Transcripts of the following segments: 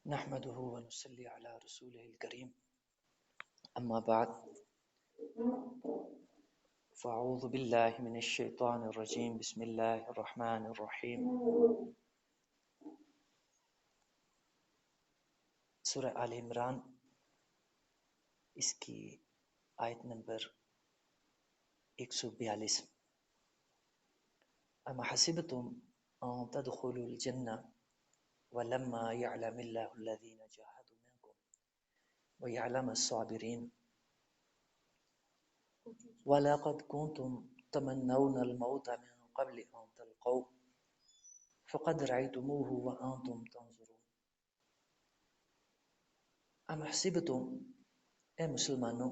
نحمده ونصلي على رسوله الكريم أما بعد فأعوذ بالله من الشيطان الرجيم بسم الله الرحمن الرحيم سورہ آل عمران اس کی آیت نمبر 142 ام حسبتم ان تدخلوا الجنة ولما يعلم الله الذين جاهدوا منكم ويعلم الصابرين ولقد كنتم تمنون الموت من قبل أن تلقوه فقد رأيتموه وأنتم تنظرون ام حسبتم اے مسلمانوں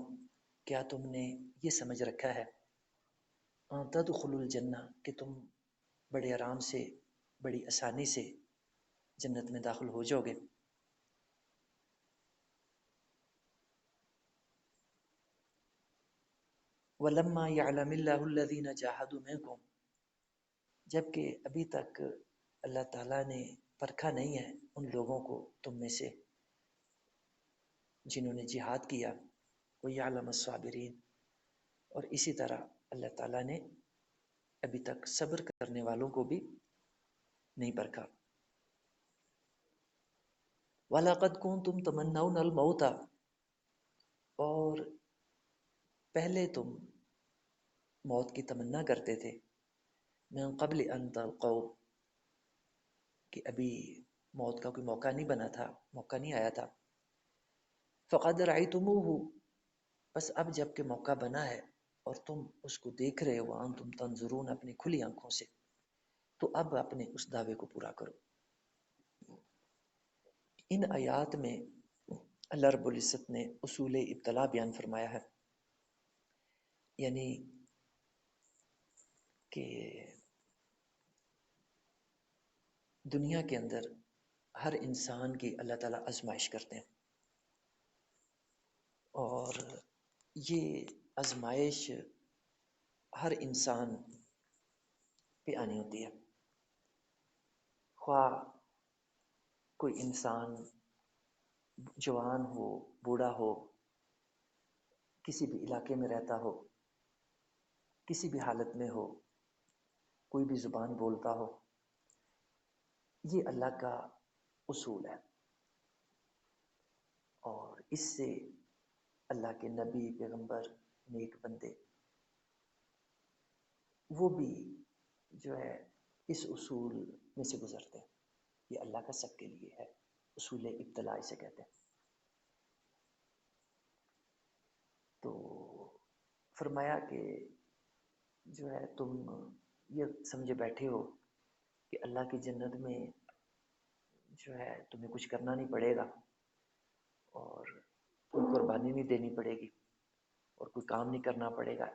کیا تم نے یہ سمجھ رکھا ہے ان تدخلوا الجنہ کہ تم بڑے آرام سے بڑی آسانی سے جنت میں داخل ہو جاؤ گے وَلَمَّا يَعْلَمِ اللَّهُ الَّذِينَ جَاهَدُوا مِنكُمْ جبکہ ابھی تک اللہ تعالیٰ نے پرکھا نہیں ہے ان لوگوں کو تم میں سے جنہوں نے جہاد کیا وَيَعْلَمَ الصَّابِرِينَ اور اسی طرح اللہ تعالیٰ نے ابھی تک صبر کرنے والوں کو بھی نہیں پرکھا وَلَقَدْ كُنْتُمْ تَمَنَّوْنَ الْمَوْتَ اور پہلے تم موت کی تمنا کرتے تھے من قبل ان تلقوا کہ ابھی موت کا کوئی موقع نہیں بنا تھا موقع نہیں آیا تھا فقد رأيتموه بس اب جب کہ موقع بنا ہے اور تم اس کو دیکھ رہے ہو تم تنظرون اپنی کھلی آنکھوں سے تو اب اپنے اس دعوے کو پورا کرو ان آیات میں اللہ رب العزت نے اصول ابتلا بیان فرمایا ہے یعنی کہ دنیا کے اندر ہر انسان کی اللہ تعالیٰ آزمائش کرتے ہیں اور یہ آزمائش ہر انسان پہ آنی ہوتی ہے خواہ کوئی انسان جوان ہو بوڑھا ہو کسی بھی علاقے میں رہتا ہو کسی بھی حالت میں ہو کوئی بھی زبان بولتا ہو یہ اللہ کا اصول ہے اور اس سے اللہ کے نبی پیغمبر نیک بندے وہ بھی جو ہے اس اصول میں سے گزرتے ہیں یہ اللہ کا سب کے لیے ہے اصول ابتلا اسے کہتے ہیں تو فرمایا کہ جو ہے تم یہ سمجھے بیٹھے ہو کہ اللہ کی جنت میں جو ہے تمہیں کچھ کرنا نہیں پڑے گا اور کوئی قربانی نہیں دینی پڑے گی اور کوئی کام نہیں کرنا پڑے گا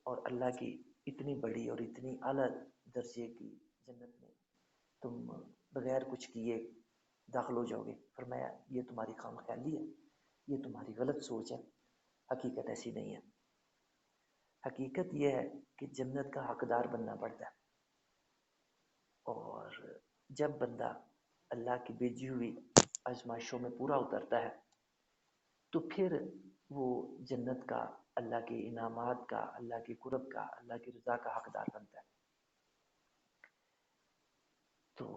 اور اللہ کی اتنی بڑی اور اتنی اعلیٰ درجے کی جنت میں تم بغیر کچھ کیے داخل ہو جاؤ گے فرمایا یہ تمہاری خام خیالی ہے یہ تمہاری غلط سوچ ہے حقیقت ایسی نہیں ہے حقیقت یہ ہے کہ جنت کا حقدار بننا پڑتا ہے اور جب بندہ اللہ کی بھیجی ہوئی آزمائشوں میں پورا اترتا ہے تو پھر وہ جنت کا اللہ کے انعامات کا اللہ کی قرب کا اللہ کی رضا کا حقدار بنتا ہے تو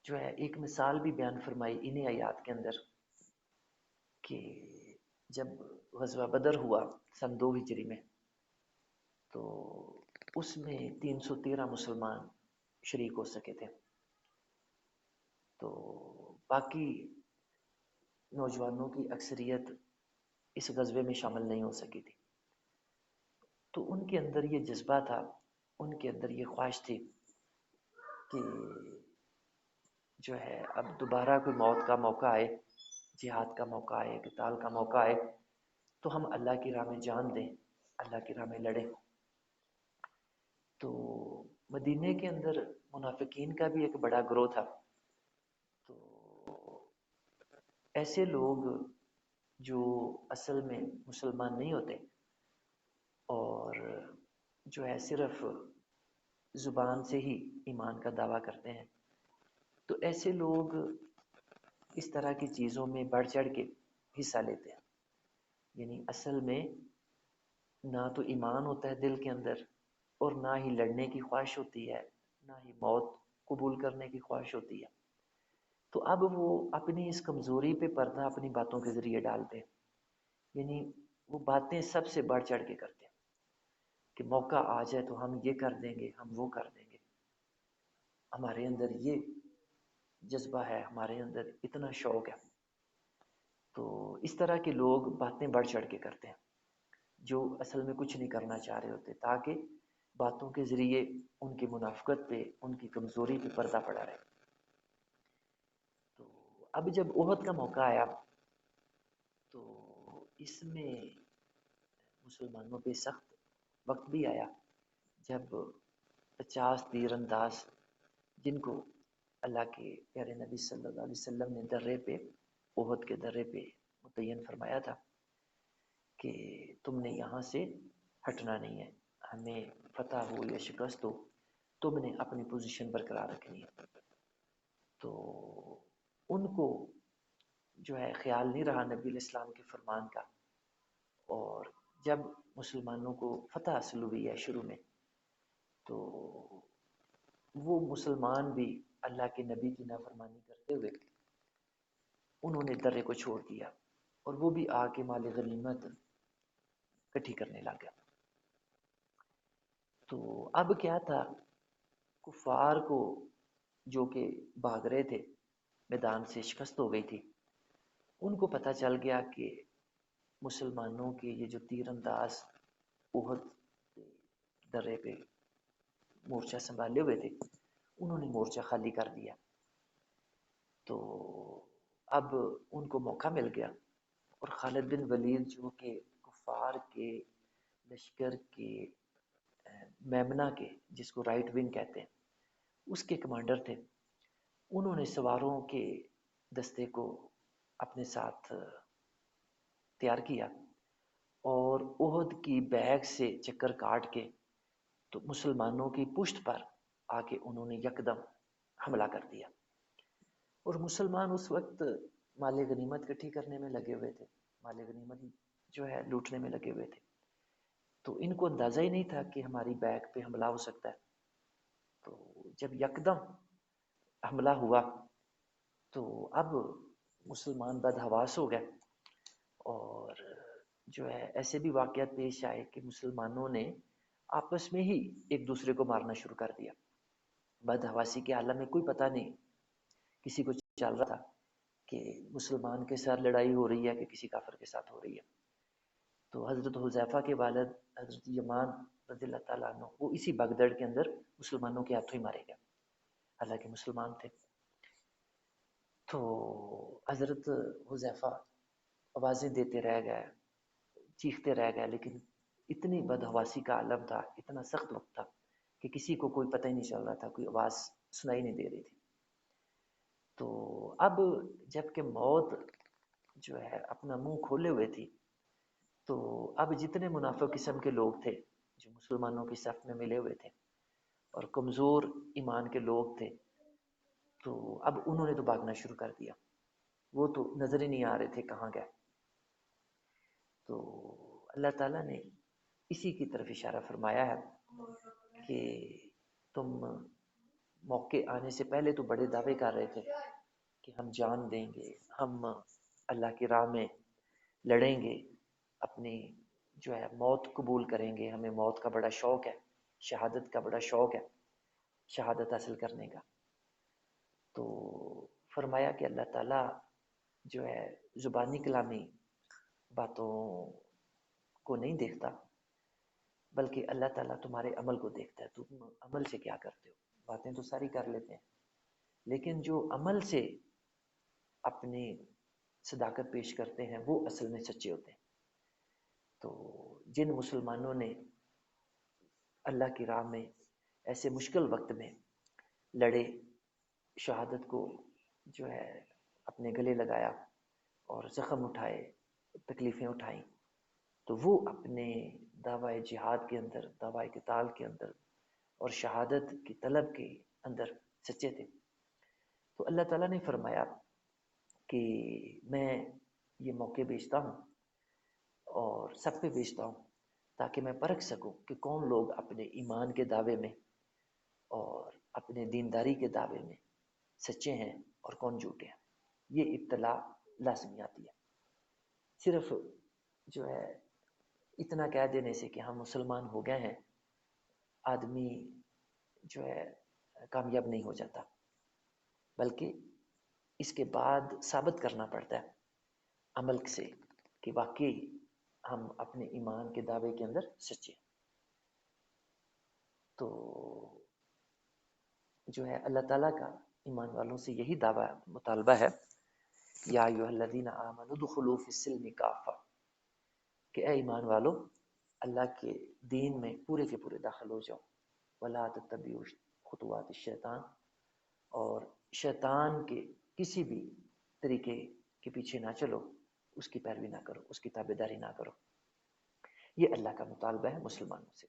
جو ہے ایک مثال بھی بیان فرمائی انہی آیات کے اندر کہ جب غزوہ بدر ہوا سن 2 ہجری میں تو اس میں 313 مسلمان شریک ہو سکے تھے تو باقی نوجوانوں کی اکثریت اس غزوے میں شامل نہیں ہو سکی تھی تو ان کے اندر یہ جذبہ تھا ان کے اندر یہ خواہش تھی کہ جو ہے اب دوبارہ کوئی موت کا موقع آئے جہاد کا موقع آئے قتال کا موقع آئے تو ہم اللہ کی راہ میں جان دیں اللہ کی راہ میں لڑیں تو مدینے کے اندر منافقین کا بھی ایک بڑا گروہ تھا تو ایسے لوگ جو اصل میں مسلمان نہیں ہوتے اور جو ہے صرف زبان سے ہی ایمان کا دعویٰ کرتے ہیں تو ایسے لوگ اس طرح کی چیزوں میں بڑھ چڑھ کے حصہ لیتے ہیں. یعنی اصل میں نہ تو ایمان ہوتا ہے دل کے اندر، اور نہ ہی لڑنے کی خواہش ہوتی ہے، نہ ہی موت قبول کرنے کی خواہش ہوتی ہے. تو اب وہ اپنی اس کمزوری پہ پردہ اپنی باتوں کے ذریعے ڈالتے ہیں. یعنی وہ باتیں سب سے بڑھ چڑھ کے کرتے ہیں کہ موقع آ جائے تو ہم یہ کر دیں گے، ہم وہ کر دیں گے، ہمارے اندر یہ جذبہ ہے، ہمارے اندر اتنا شوق ہے. تو اس طرح کے لوگ باتیں بڑھ چڑھ کے کرتے ہیں جو اصل میں کچھ نہیں کرنا چاہ رہے ہوتے، تاکہ باتوں کے ذریعے ان کی منافقت پہ، ان کی کمزوری پہ پردہ پڑا رہے. تو اب جب احد کا موقع آیا تو اس میں مسلمانوں پہ سخت وقت بھی آیا جب 50 تیر انداز، جن کو اللہ کے پیارے نبی صلی اللہ علیہ وسلم نے درے پہ، احد کے درے پہ متعین فرمایا تھا کہ تم نے یہاں سے ہٹنا نہیں ہے، ہمیں فتح ہو یا شکست ہو تم نے اپنی پوزیشن برقرار رکھنی ہے. تو ان کو جو ہے خیال نہیں رہا نبی علیہ السلام کے فرمان کا، اور جب مسلمانوں کو فتح حاصل ہوئی ہے شروع میں، تو وہ مسلمان بھی اللہ کے نبی کی نافرمانی کرتے ہوئے انہوں نے درے کو چھوڑ دیا، اور وہ بھی آ کے مال غنیمت اکٹھی کرنے لگا. تو اب کیا تھا، کفار کو جو کہ بھاگ رہے تھے، میدان سے شکست ہو گئی تھی، ان کو پتہ چل گیا کہ مسلمانوں کے یہ جو تیر انداز احد درے پہ مورچہ سنبھالے ہوئے تھے، انہوں نے مورچہ خالی کر دیا. تو اب ان کو موقع مل گیا، اور خالد بن ولید جو کہ کفار کے لشکر کے میمنہ کے، جس کو رائٹ ونگ کہتے ہیں، اس کے کمانڈر تھے. انہوں نے سواروں کے دستے کو اپنے ساتھ تیار کیا، اور احد کی بیگ سے چکر کاٹ کے تو مسلمانوں کی پشت پر آ کے انہوں نے یکدم حملہ کر دیا. اور مسلمان اس وقت مال غنیمت اکٹھی کرنے میں لگے ہوئے تھے، مال غنیمت جو ہے لوٹنے میں لگے ہوئے تھے. تو ان کو اندازہ ہی نہیں تھا کہ ہماری بیگ پہ حملہ ہو سکتا ہے. تو جب یکدم حملہ ہوا تو اب مسلمان بدحواس ہو گئے، اور جو ہے ایسے بھی واقعات پیش آئے کہ مسلمانوں نے آپس میں ہی ایک دوسرے کو مارنا شروع کر دیا. بدحواسی کے عالم میں کوئی پتہ نہیں کسی کو چل رہا تھا کہ مسلمان کے ساتھ لڑائی ہو رہی ہے کہ کسی کافر کے ساتھ ہو رہی ہے. تو حضرت حذیفہ کے والد حضرت یمان رضی اللہ تعالیٰ عنہ، وہ اسی بغداد کے اندر مسلمانوں کے ہاتھوں ہی مارے گئے، حالانکہ مسلمان تھے. تو حضرت حذیفہ آوازیں دیتے رہ گئے، چیختے رہ گئے، لیکن اتنی بدحواسی کا عالم تھا، اتنا سخت وقت تھا کہ کسی کو کوئی پتہ ہی نہیں چل رہا تھا، کوئی آواز سنائی نہیں دے رہی تھی. تو اب جب کہ موت جو ہے اپنا منہ کھولے ہوئے تھی، تو اب جتنے منافق قسم کے لوگ تھے جو مسلمانوں کی صف میں ملے ہوئے تھے اور کمزور ایمان کے لوگ تھے، تو اب انہوں نے تو بھاگنا شروع کر دیا. وہ تو نظر ہی نہیں آ رہے تھے کہاں گئے. تو اللہ تعالیٰ نے اسی کی طرف اشارہ فرمایا ہے کہ تم موقع آنے سے پہلے تو بڑے دعوے کر رہے تھے کہ ہم جان دیں گے، ہم اللہ کی راہ میں لڑیں گے، اپنی جو ہے موت قبول کریں گے، ہمیں موت کا بڑا شوق ہے، شہادت کا بڑا شوق ہے، شہادت حاصل کرنے کا. تو فرمایا کہ اللہ تعالیٰ جو ہے زبانی کلامی باتوں کو نہیں دیکھتا، بلکہ اللہ تعالیٰ تمہارے عمل کو دیکھتا ہے. تم عمل سے کیا کرتے ہو؟ باتیں تو ساری کر لیتے ہیں، لیکن جو عمل سے اپنی صداقت پیش کرتے ہیں وہ اصل میں سچے ہوتے ہیں. تو جن مسلمانوں نے اللہ کی راہ میں ایسے مشکل وقت میں لڑے، شہادت کو جو ہے اپنے گلے لگایا اور زخم اٹھائے، تکلیفیں اٹھائیں، تو وہ اپنے دعوی جہاد کے اندر، دعوی قتال کے اندر اور شہادت کی طلب کے اندر سچے تھے. تو اللہ تعالیٰ نے فرمایا کہ میں یہ موقع بیچتا ہوں اور سب پہ بیچتا ہوں تاکہ میں پرکھ سکوں کہ کون لوگ اپنے ایمان کے دعوے میں اور اپنے دینداری کے دعوے میں سچے ہیں اور کون جھوٹے ہیں. یہ اطلاع لازمی آتی ہے. صرف جو ہے اتنا کہہ دینے سے کہ ہم مسلمان ہو گئے ہیں آدمی جو ہے کامیاب نہیں ہو جاتا، بلکہ اس کے بعد ثابت کرنا پڑتا ہے عمل سے کہ واقعی ہم اپنے ایمان کے دعوے کے اندر سچے ہیں. تو جو ہے اللہ تعالیٰ کا ایمان والوں سے یہی دعویٰ مطالبہ ہے، یا ایھا الذین آمنوا ادخلوا فی السلم کافہ، کہ اے ایمان والو اللہ کے دین میں پورے کے پورے داخل ہو جاؤ. ولا تتبعوا خطوات الشیطان، اور شیطان کے کسی بھی طریقے کے پیچھے نہ چلو، اس کی پیروی نہ کرو، اس کی تابع داری نہ کرو. یہ اللہ کا مطالبہ ہے مسلمانوں سے.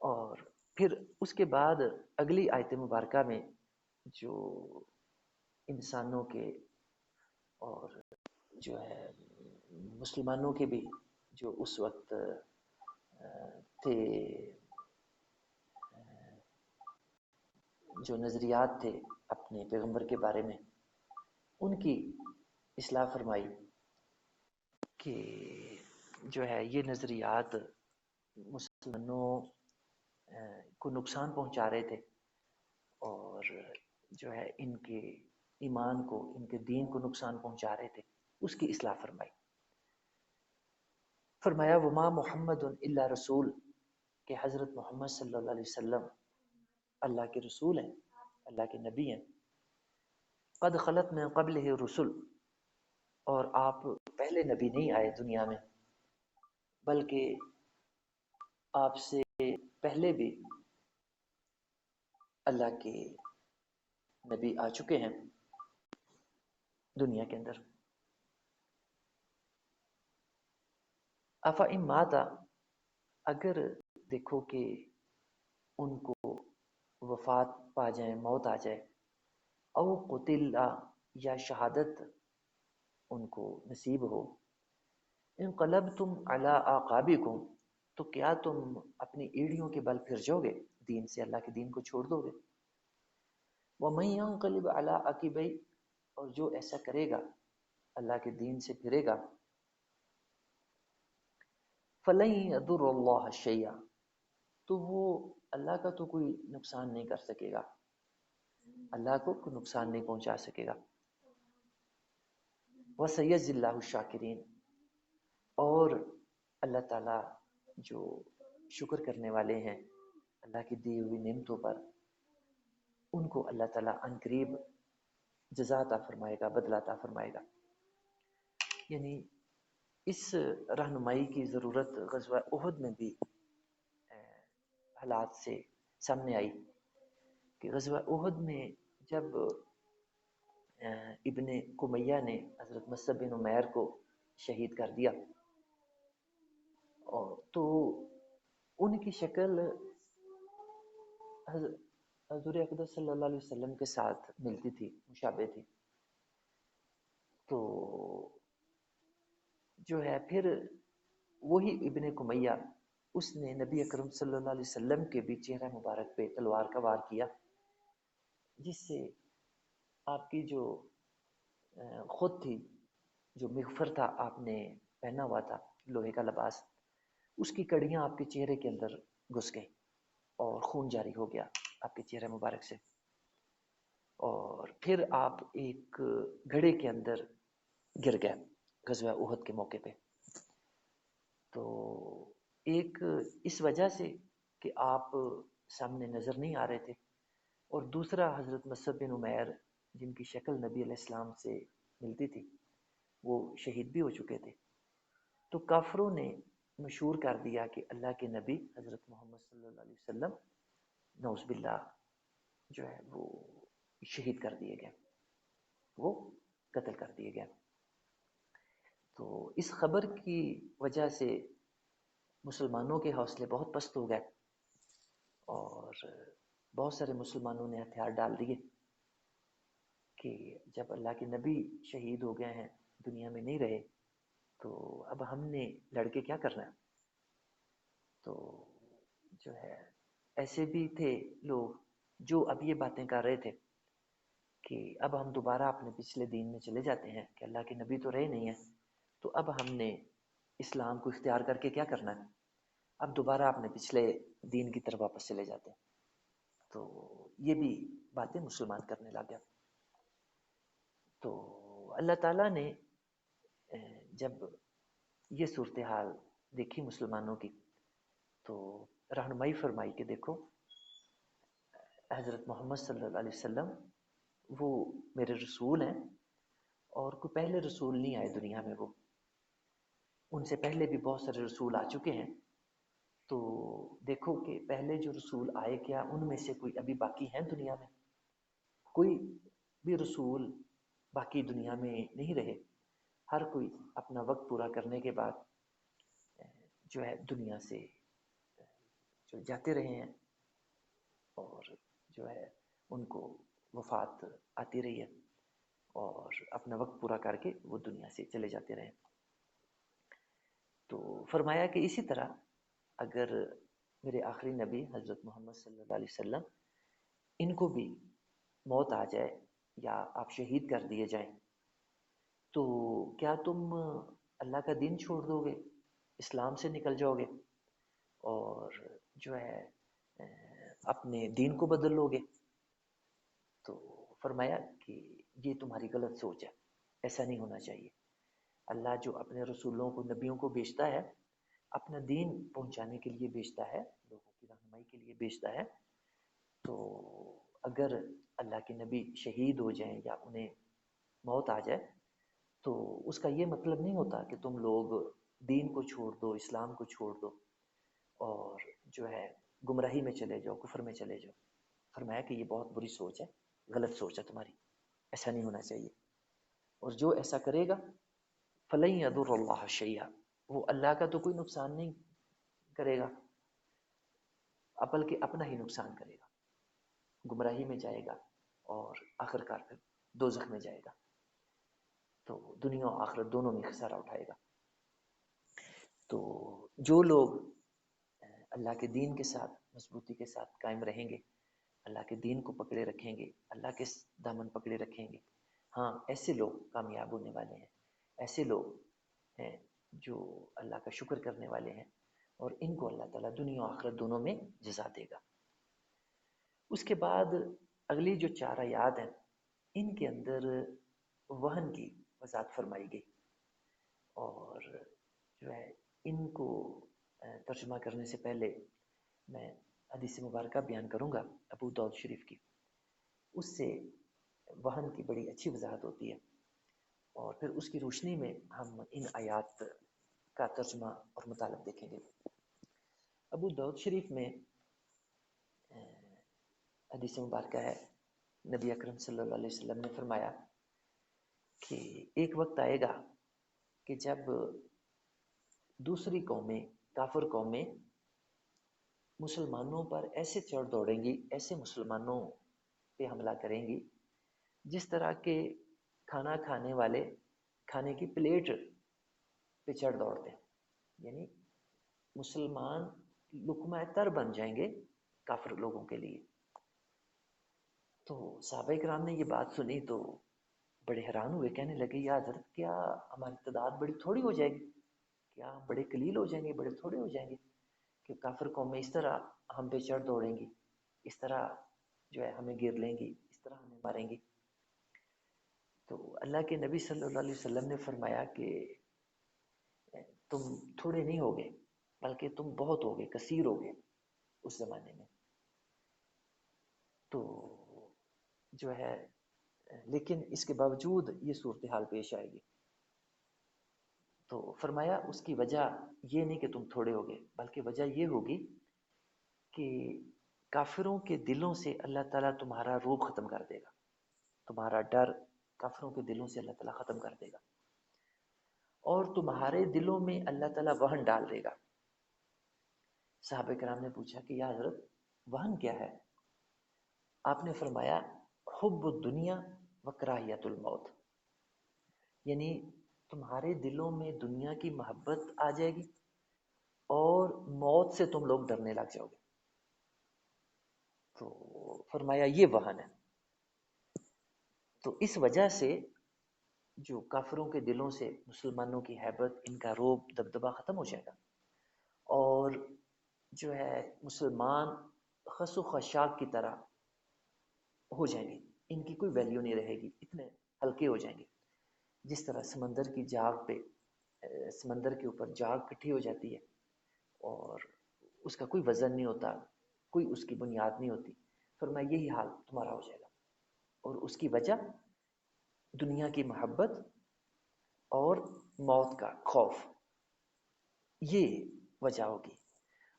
اور پھر اس کے بعد اگلی آیت مبارکہ میں جو انسانوں کے اور جو ہے مسلمانوں کے بھی جو اس وقت تھے، جو نظریات تھے اپنے پیغمبر کے بارے میں، ان کی اصلاح فرمائی کہ جو ہے یہ نظریات مسلمانوں کو نقصان پہنچا رہے تھے اور جو ہے ان کے ایمان کو، ان کے دین کو نقصان پہنچا رہے تھے. اس کی اصلاح فرمائی. فرمایا وما محمد الا رسول، کہ حضرت محمد صلی اللہ علیہ وسلم اللہ کے رسول ہیں، اللہ کے نبی ہیں. قد خلت من قبلہ رسل، اور آپ پہلے نبی نہیں آئے دنیا میں، بلکہ آپ سے پہلے بھی اللہ کے نبی آ چکے ہیں دنیا کے اندر. افا ماتا، اگر دیکھو کہ ان کو وفات پا جائیں، موت آ جائے، او قتل، یا شہادت ان کو نصیب ہو، انقلبتم علی اعقابکم، تو کیا تم اپنی ایڑیوں کے بل پھر جاؤ گے، دین سے، اللہ کے دین کو چھوڑ دو گے. وَمَن يَنقلب عَلَىٰ عَقِبَيْهِ، اور جو ایسا کرے گا، اللہ کے دین سے پھرے گا، فَلَن يَضُرَّ اللَّهَ شَيْئًا، تو وہ اللہ کا تو کوئی نقصان نہیں کر سکے گا، اللہ کو کوئی نقصان نہیں پہنچا سکے گا. وَسَيَجْزِي اللَّهُ الشَّاكِرِينَ، اور اللہ تعالیٰ جو شکر کرنے والے ہیں اللہ کی دی ہوئی نعمتوں پر، ان کو اللہ تعالیٰ عن قریب جزا عطا فرمائے گا، بدلہ عطا فرمائے گا. یعنی اس رہنمائی کی ضرورت غزوہ احد میں بھی حالات سے سامنے آئی کہ غزوہ احد میں جب ابن کمیہ نے حضرت مصعب بن عمیر کو شہید کر دیا، اور تو ان کی شکل حضور اقدس صلی اللہ علیہ وسلم کے ساتھ ملتی تھی، مشابہ تھی. تو جو ہے پھر وہی ابن کمیہ، اس نے نبی اکرم صلی اللہ علیہ وسلم کے بھی چہرہ مبارک پہ تلوار کا وار کیا، جس سے آپ کی جو خود تھی، جو مغفر تھا آپ نے پہنا ہوا تھا لوہے کا لباس، اس کی کڑیاں آپ کے چہرے کے اندر گھس گئیں اور خون جاری ہو گیا آپ کے چہرے مبارک سے. اور پھر آپ ایک گھڑے کے اندر گر گئے غزوہ احد کے موقع پہ. تو ایک اس وجہ سے کہ آپ سامنے نظر نہیں آ رہے تھے، اور دوسرا حضرت مصعب بن عمیر جن کی شکل نبی علیہ السلام سے ملتی تھی، وہ شہید بھی ہو چکے تھے. تو کافروں نے مشہور کر دیا کہ اللہ کے نبی حضرت محمد صلی اللہ علیہ وسلم نعوذ باللہ جو ہے وہ شہید کر دیے گئے، وہ قتل کر دیے گئے. تو اس خبر کی وجہ سے مسلمانوں کے حوصلے بہت پست ہو گئے اور بہت سارے مسلمانوں نے ہتھیار ڈال دیے کہ جب اللہ کے نبی شہید ہو گئے ہیں، دنیا میں نہیں رہے، تو اب ہم نے لڑکے کیا کرنا ہے؟ تو جو ہے ایسے بھی تھے لوگ جو اب یہ باتیں کر رہے تھے کہ اب ہم دوبارہ اپنے پچھلے دین میں چلے جاتے ہیں کہ اللہ کے نبی تو رہے نہیں ہیں، تو اب ہم نے اسلام کو اختیار کر کے کیا کرنا ہے؟ اب دوبارہ اپنے پچھلے دین کی طرف واپس چلے جاتے ہیں. تو یہ بھی باتیں مسلمان کرنے لگ گیا. تو اللہ تعالیٰ نے جب یہ صورتحال دیکھی مسلمانوں کی تو رہنمائی فرمائی کہ دیکھو حضرت محمد صلی اللہ علیہ وسلم وہ میرے رسول ہیں، اور کوئی پہلے رسول نہیں آئے دنیا میں، وہ ان سے پہلے بھی بہت سارے رسول آ چکے ہیں. تو دیکھو کہ پہلے جو رسول آئے کیا ان میں سے کوئی ابھی باقی ہیں دنیا میں؟ کوئی بھی رسول باقی دنیا میں نہیں رہے. ہر کوئی اپنا وقت پورا کرنے کے بعد جو ہے دنیا سے جو جاتے رہے ہیں، اور جو ہے ان کو وفات آتی رہی ہے، اور اپنا وقت پورا کر کے وہ دنیا سے چلے جاتے رہے. تو فرمایا کہ اسی طرح اگر میرے آخری نبی حضرت محمد صلی اللہ علیہ وسلم ان کو بھی موت آ جائے یا آپ شہید کر دیے جائیں تو کیا تم اللہ کا دین چھوڑ دو گے، اسلام سے نکل جاؤ گے اور جو ہے اپنے دین کو بدل لو گے؟ تو فرمایا کہ یہ تمہاری غلط سوچ ہے، ایسا نہیں ہونا چاہیے. اللہ جو اپنے رسولوں کو نبیوں کو بھیجتا ہے اپنا دین پہنچانے کے لیے بھیجتا ہے، لوگوں کی رہنمائی کے لیے بھیجتا ہے. تو اگر اللہ کے نبی شہید ہو جائیں یا انہیں موت آ جائے تو اس کا یہ مطلب نہیں ہوتا کہ تم لوگ دین کو چھوڑ دو، اسلام کو چھوڑ دو اور جو ہے گمراہی میں چلے جاؤ، کفر میں چلے جاؤ. فرمایا کہ یہ بہت بری سوچ ہے، غلط سوچ ہے تمہاری، ایسا نہیں ہونا چاہیے. اور جو ایسا کرے گا فَلَن يَضُرَّ اللَّهَ شَيْئًا، وہ اللہ کا تو کوئی نقصان نہیں کرے گا، بلکہ اپنا ہی نقصان کرے گا، گمراہی میں جائے گا اور آخر کار پھر دوزخ میں جائے گا. تو دنیا و آخرت دونوں میں خسارہ اٹھائے گا. تو جو لوگ اللہ کے دین کے ساتھ مضبوطی کے ساتھ قائم رہیں گے، اللہ کے دین کو پکڑے رکھیں گے، اللہ کے دامن پکڑے رکھیں گے، ہاں ایسے لوگ کامیاب ہونے والے ہیں. ایسے لوگ ہیں جو اللہ کا شکر کرنے والے ہیں، اور ان کو اللہ تعالیٰ دنیا و آخرت دونوں میں جزا دے گا. اس کے بعد اگلی جو 4 آیات ہیں ان کے اندر وہن کی وضاحت فرمائی گئی، اور جو ہے ان کو ترجمہ کرنے سے پہلے میں حدیث مبارکہ بیان کروں گا ابو داؤد شریف کی. اس سے وہن کی بڑی اچھی وضاحت ہوتی ہے، اور پھر اس کی روشنی میں ہم ان آیات کا ترجمہ اور مطالب دیکھیں گے. ابو داؤد شریف میں حدیث مبارکہ ہے، نبی اکرم صلی اللہ علیہ وسلم نے فرمایا کہ ایک وقت آئے گا کہ جب دوسری قومیں، کافر قومیں مسلمانوں پر ایسے چڑھ دوڑیں گی، ایسے مسلمانوں پہ حملہ کریں گی جس طرح کے کھانا کھانے والے کھانے کی پلیٹ پہ چڑھ دوڑتے ہیں. یعنی مسلمان لقمہ تر بن جائیں گے کافر لوگوں کے لیے. تو صحابہ کرام نے یہ بات سنی تو بڑے حیران ہوئے، کہنے لگے یا حضرت کیا ہماری تعداد بڑی تھوڑی ہو جائے گی؟ کیا ہم بڑے قلیل ہو جائیں گے، بڑے تھوڑے ہو جائیں گے کہ کافر قومیں اس طرح ہم پہ چڑھ دوڑیں گی، اس طرح جو ہے ہمیں گر لیں گی، اس طرح ہمیں ماریں گی؟ تو اللہ کے نبی صلی اللہ علیہ وسلم نے فرمایا کہ تم تھوڑے نہیں ہوگے بلکہ تم بہت ہوگے، کثیر ہوگے اس زمانے میں. تو جو ہے لیکن اس کے باوجود یہ صورتحال پیش آئے گی. تو فرمایا اس کی وجہ یہ نہیں کہ تم تھوڑے ہوگے، بلکہ وجہ یہ ہوگی کہ کافروں کے دلوں سے اللہ تعالیٰ تمہارا روب ختم کر دے گا، تمہارا ڈر کافروں کے دلوں سے اللہ تعالیٰ ختم کر دے گا، اور تمہارے دلوں میں اللہ تعالیٰ وہن ڈال دے گا. صحابہ کرام نے پوچھا کہ یا حضرت وہن کیا ہے؟ آپ نے فرمایا حب الدنیا وکراہیت الموت، یعنی تمہارے دلوں میں دنیا کی محبت آ جائے گی اور موت سے تم لوگ ڈرنے لگ جاؤ گے. تو فرمایا یہ وہن ہے. تو اس وجہ سے جو کافروں کے دلوں سے مسلمانوں کی ہیبت، ان کا روب دبدبا ختم ہو جائے گا، اور جو ہے مسلمان خس و خشاک کی طرح ہو جائیں گے، ان کی کوئی ویلیو نہیں رہے گی، اتنے ہلکے ہو جائیں گے. جس طرح سمندر کی جاگ پہ سمندر کے اوپر جاگ کٹھی ہو جاتی ہے اور اس کا کوئی وزن نہیں ہوتا، کوئی اس کی بنیاد نہیں ہوتی، فرمایا یہی حال تمہارا ہو جائے گا. اور اس کی وجہ دنیا کی محبت اور موت کا خوف، یہ وجہ ہوگی.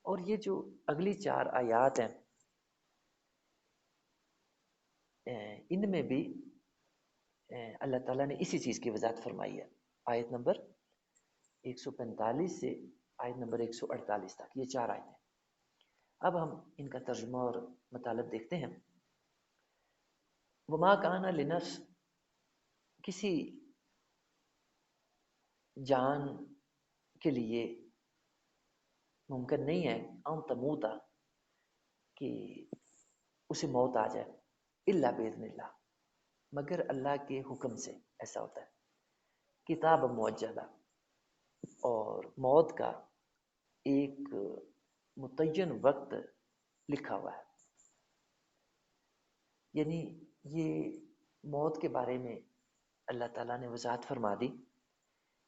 اور یہ جو اگلی 4 آیات ہیں ان میں بھی اللہ تعالیٰ نے اسی چیز کی وضاحت فرمائی ہے. آیت نمبر 145 سے آیت نمبر 148 تک، یہ 4 آیتیں. اب ہم ان کا ترجمہ اور مطالب دیکھتے ہیں. وما کان لنفس، کسی جان کے لیے ممکن نہیں ہے ان تموتا، کہ اسے موت آ جائے، الا باذن اللہ، مگر اللہ کے حکم سے ایسا ہوتا ہے. کتاب موجلہ، اور موت کا ایک متعین وقت لکھا ہوا ہے. یعنی یہ موت کے بارے میں اللہ تعالیٰ نے وضاحت فرما دی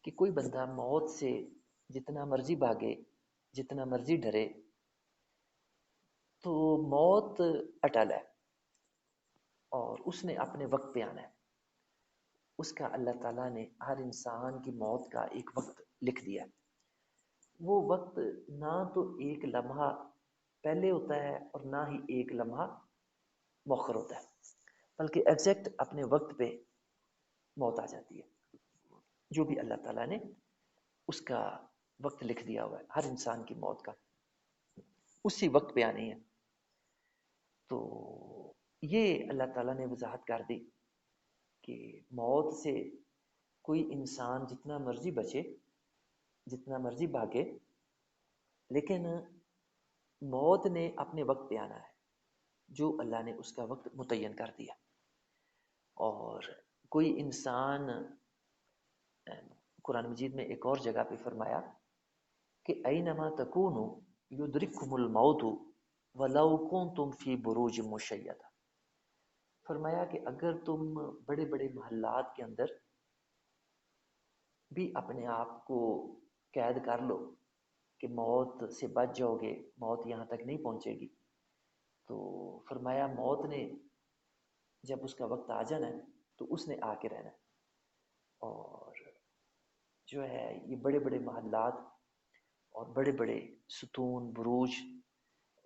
کہ کوئی بندہ موت سے جتنا مرضی بھاگے، جتنا مرضی ڈرے، تو موت اٹل ہے اور اس نے اپنے وقت پہ آنا ہے. اس کا اللہ تعالیٰ نے ہر انسان کی موت کا ایک وقت لکھ دیا. وہ وقت نہ تو ایک لمحہ پہلے ہوتا ہے اور نہ ہی ایک لمحہ مؤخر ہوتا ہے، بلکہ ایگزیکٹ اپنے وقت پہ موت آ جاتی ہے. جو بھی اللہ تعالیٰ نے اس کا وقت لکھ دیا ہوا ہے، ہر انسان کی موت کا اسی وقت پہ آنی ہے. تو یہ اللہ تعالیٰ نے وضاحت کر دی کہ موت سے کوئی انسان جتنا مرضی بچے، جتنا مرضی بھاگے، لیکن موت نے اپنے وقت پہ آنا ہے، جو اللہ نے اس کا وقت متعین کر دیا. اور کوئی انسان، قرآن مجید میں ایک اور جگہ پہ فرمایا کہ اینما تکونوا یدرککم الموت ولو کنتم فی بروج مشیدہ. فرمایا کہ اگر تم بڑے بڑے محلات کے اندر بھی اپنے آپ کو قید کر لو کہ موت سے بچ جاؤ گے، موت یہاں تک نہیں پہنچے گی، تو فرمایا موت نے جب اس کا وقت آ جانا ہے تو اس نے آ کے رہنا ہے. اور جو ہے یہ بڑے بڑے محلات اور بڑے بڑے ستون، بروج،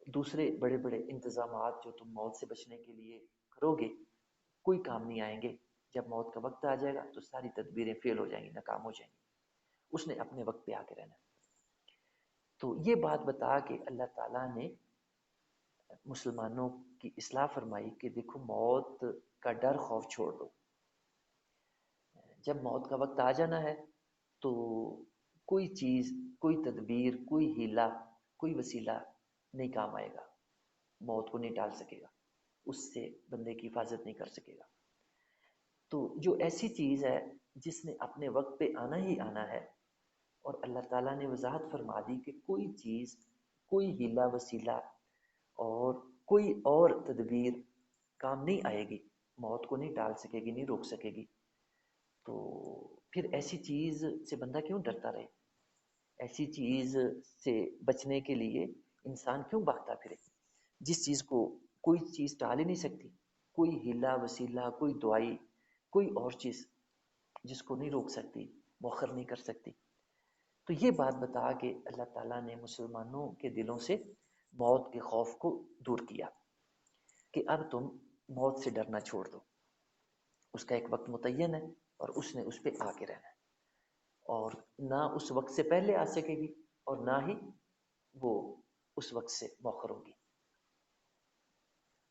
دوسرے بڑے بڑے انتظامات جو تم موت سے بچنے کے لیے کرو گے، کوئی کام نہیں آئیں گے. جب موت کا وقت آ جائے گا تو ساری تدبیریں فیل ہو جائیں گی، ناکام ہو جائیں گی. اس نے اپنے وقت پہ آ کے رہنا. تو یہ بات بتا کہ اللہ تعالیٰ نے مسلمانوں کی اصلاح فرمائی کہ دیکھو موت کا ڈر خوف چھوڑ دو. جب موت کا وقت آ جانا ہے تو کوئی چیز، کوئی تدبیر، کوئی ہیلا، کوئی وسیلہ نہیں کام آئے گا، موت کو نہیں ٹال سکے گا، اس سے بندے کی حفاظت نہیں کر سکے گا. تو جو ایسی چیز ہے جس نے اپنے وقت پہ آنا ہی آنا ہے، اور اللہ تعالیٰ نے وضاحت فرما دی کہ کوئی چیز، کوئی ہیلا وسیلہ اور کوئی اور تدبیر کام نہیں آئے گی، موت کو نہیں ٹال سکے گی، نہیں روک سکے گی. تو پھر ایسی چیز سے بندہ کیوں ڈرتا رہے؟ ایسی چیز سے بچنے کے لیے انسان کیوں بھاگتا پھرے جس چیز کو کوئی چیز ٹال ہی نہیں سکتی؟ کوئی ہیلا وسیلہ، کوئی دوائی، کوئی اور چیز جس کو نہیں روک سکتی، مؤخر نہیں کر سکتی. تو یہ بات بتا کہ اللہ تعالیٰ نے مسلمانوں کے دلوں سے موت کے خوف کو دور کیا کہ اب تم موت سے ڈرنا چھوڑ دو. اس کا ایک وقت متعین ہے اور اس نے اس پہ آ کے رہنا ہے، اور نہ اس وقت سے پہلے آ سکے گی اور نہ ہی وہ اس وقت سے مؤخر ہوگی.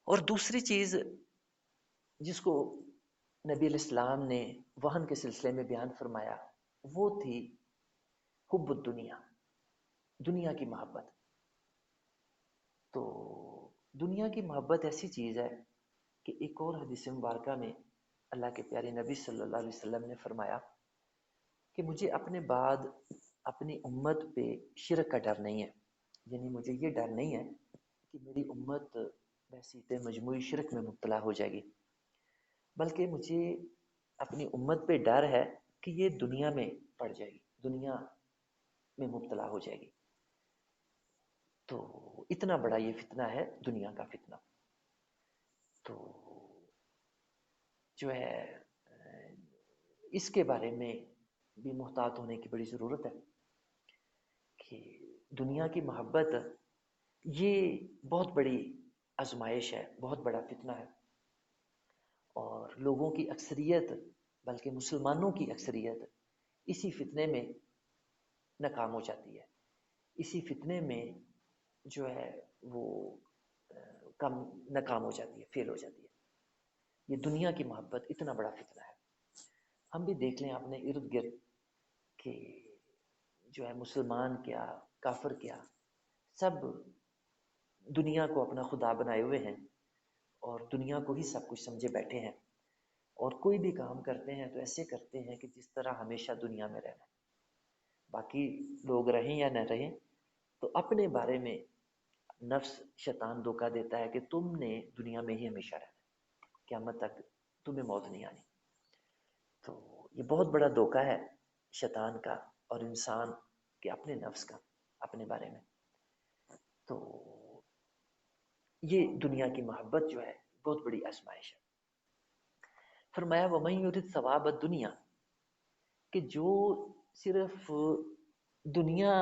اور دوسری چیز جس کو نبی علیہ السلام نے وہن کے سلسلے میں بیان فرمایا وہ تھی حب الدنیا، دنیا کی محبت۔ تو دنیا کی محبت ایسی چیز ہے کہ ایک اور حدیث مبارکہ میں اللہ کے پیارے نبی صلی اللہ علیہ وسلم نے فرمایا کہ مجھے اپنے بعد اپنی امت پہ شرک کا ڈر نہیں ہے، یعنی مجھے یہ ڈر نہیں ہے کہ میری امت بحثیت مجموعی شرک میں مبتلا ہو جائے گی، بلکہ مجھے اپنی امت پہ ڈر ہے کہ یہ دنیا میں پڑ جائے گی، دنیا میں مبتلا ہو جائے گی۔ تو اتنا بڑا یہ فتنہ ہے دنیا کا فتنہ۔ تو جو ہے اس کے بارے میں بھی محتاط ہونے کی بڑی ضرورت ہے کہ دنیا کی محبت یہ بہت بڑی آزمائش ہے، بہت بڑا فتنہ ہے، اور لوگوں کی اکثریت، بلکہ مسلمانوں کی اکثریت اسی فتنے میں ناکام ہو جاتی ہے، اسی فتنے میں جو ہے وہ کم ناکام ہو جاتی ہے، فیل ہو جاتی ہے۔ یہ دنیا کی محبت اتنا بڑا فتنہ ہے۔ ہم بھی دیکھ لیں اپنے ارد گرد کہ جو ہے مسلمان کیا، کافر کیا، سب دنیا کو اپنا خدا بنائے ہوئے ہیں اور دنیا کو ہی سب کچھ سمجھے بیٹھے ہیں، اور کوئی بھی کام کرتے ہیں تو ایسے کرتے ہیں کہ جس طرح ہمیشہ دنیا میں رہنا ہے۔ باقی لوگ رہیں یا نہ رہیں، تو اپنے بارے میں نفس شیطان دھوکہ دیتا ہے کہ تم نے دنیا میں ہی ہمیشہ رہنا ہے، قیامت تک تمہیں موت نہیں آنی۔ تو یہ بہت بڑا دھوکہ ہے شیطان کا اور انسان کے اپنے نفس کا اپنے بارے میں۔ تو یہ دنیا کی محبت جو ہے بہت بڑی آزمائش ہے۔ فرمایا وَمَن يُرِدْ ثَوَابَ الدُّنْيَا، کہ جو صرف دنیا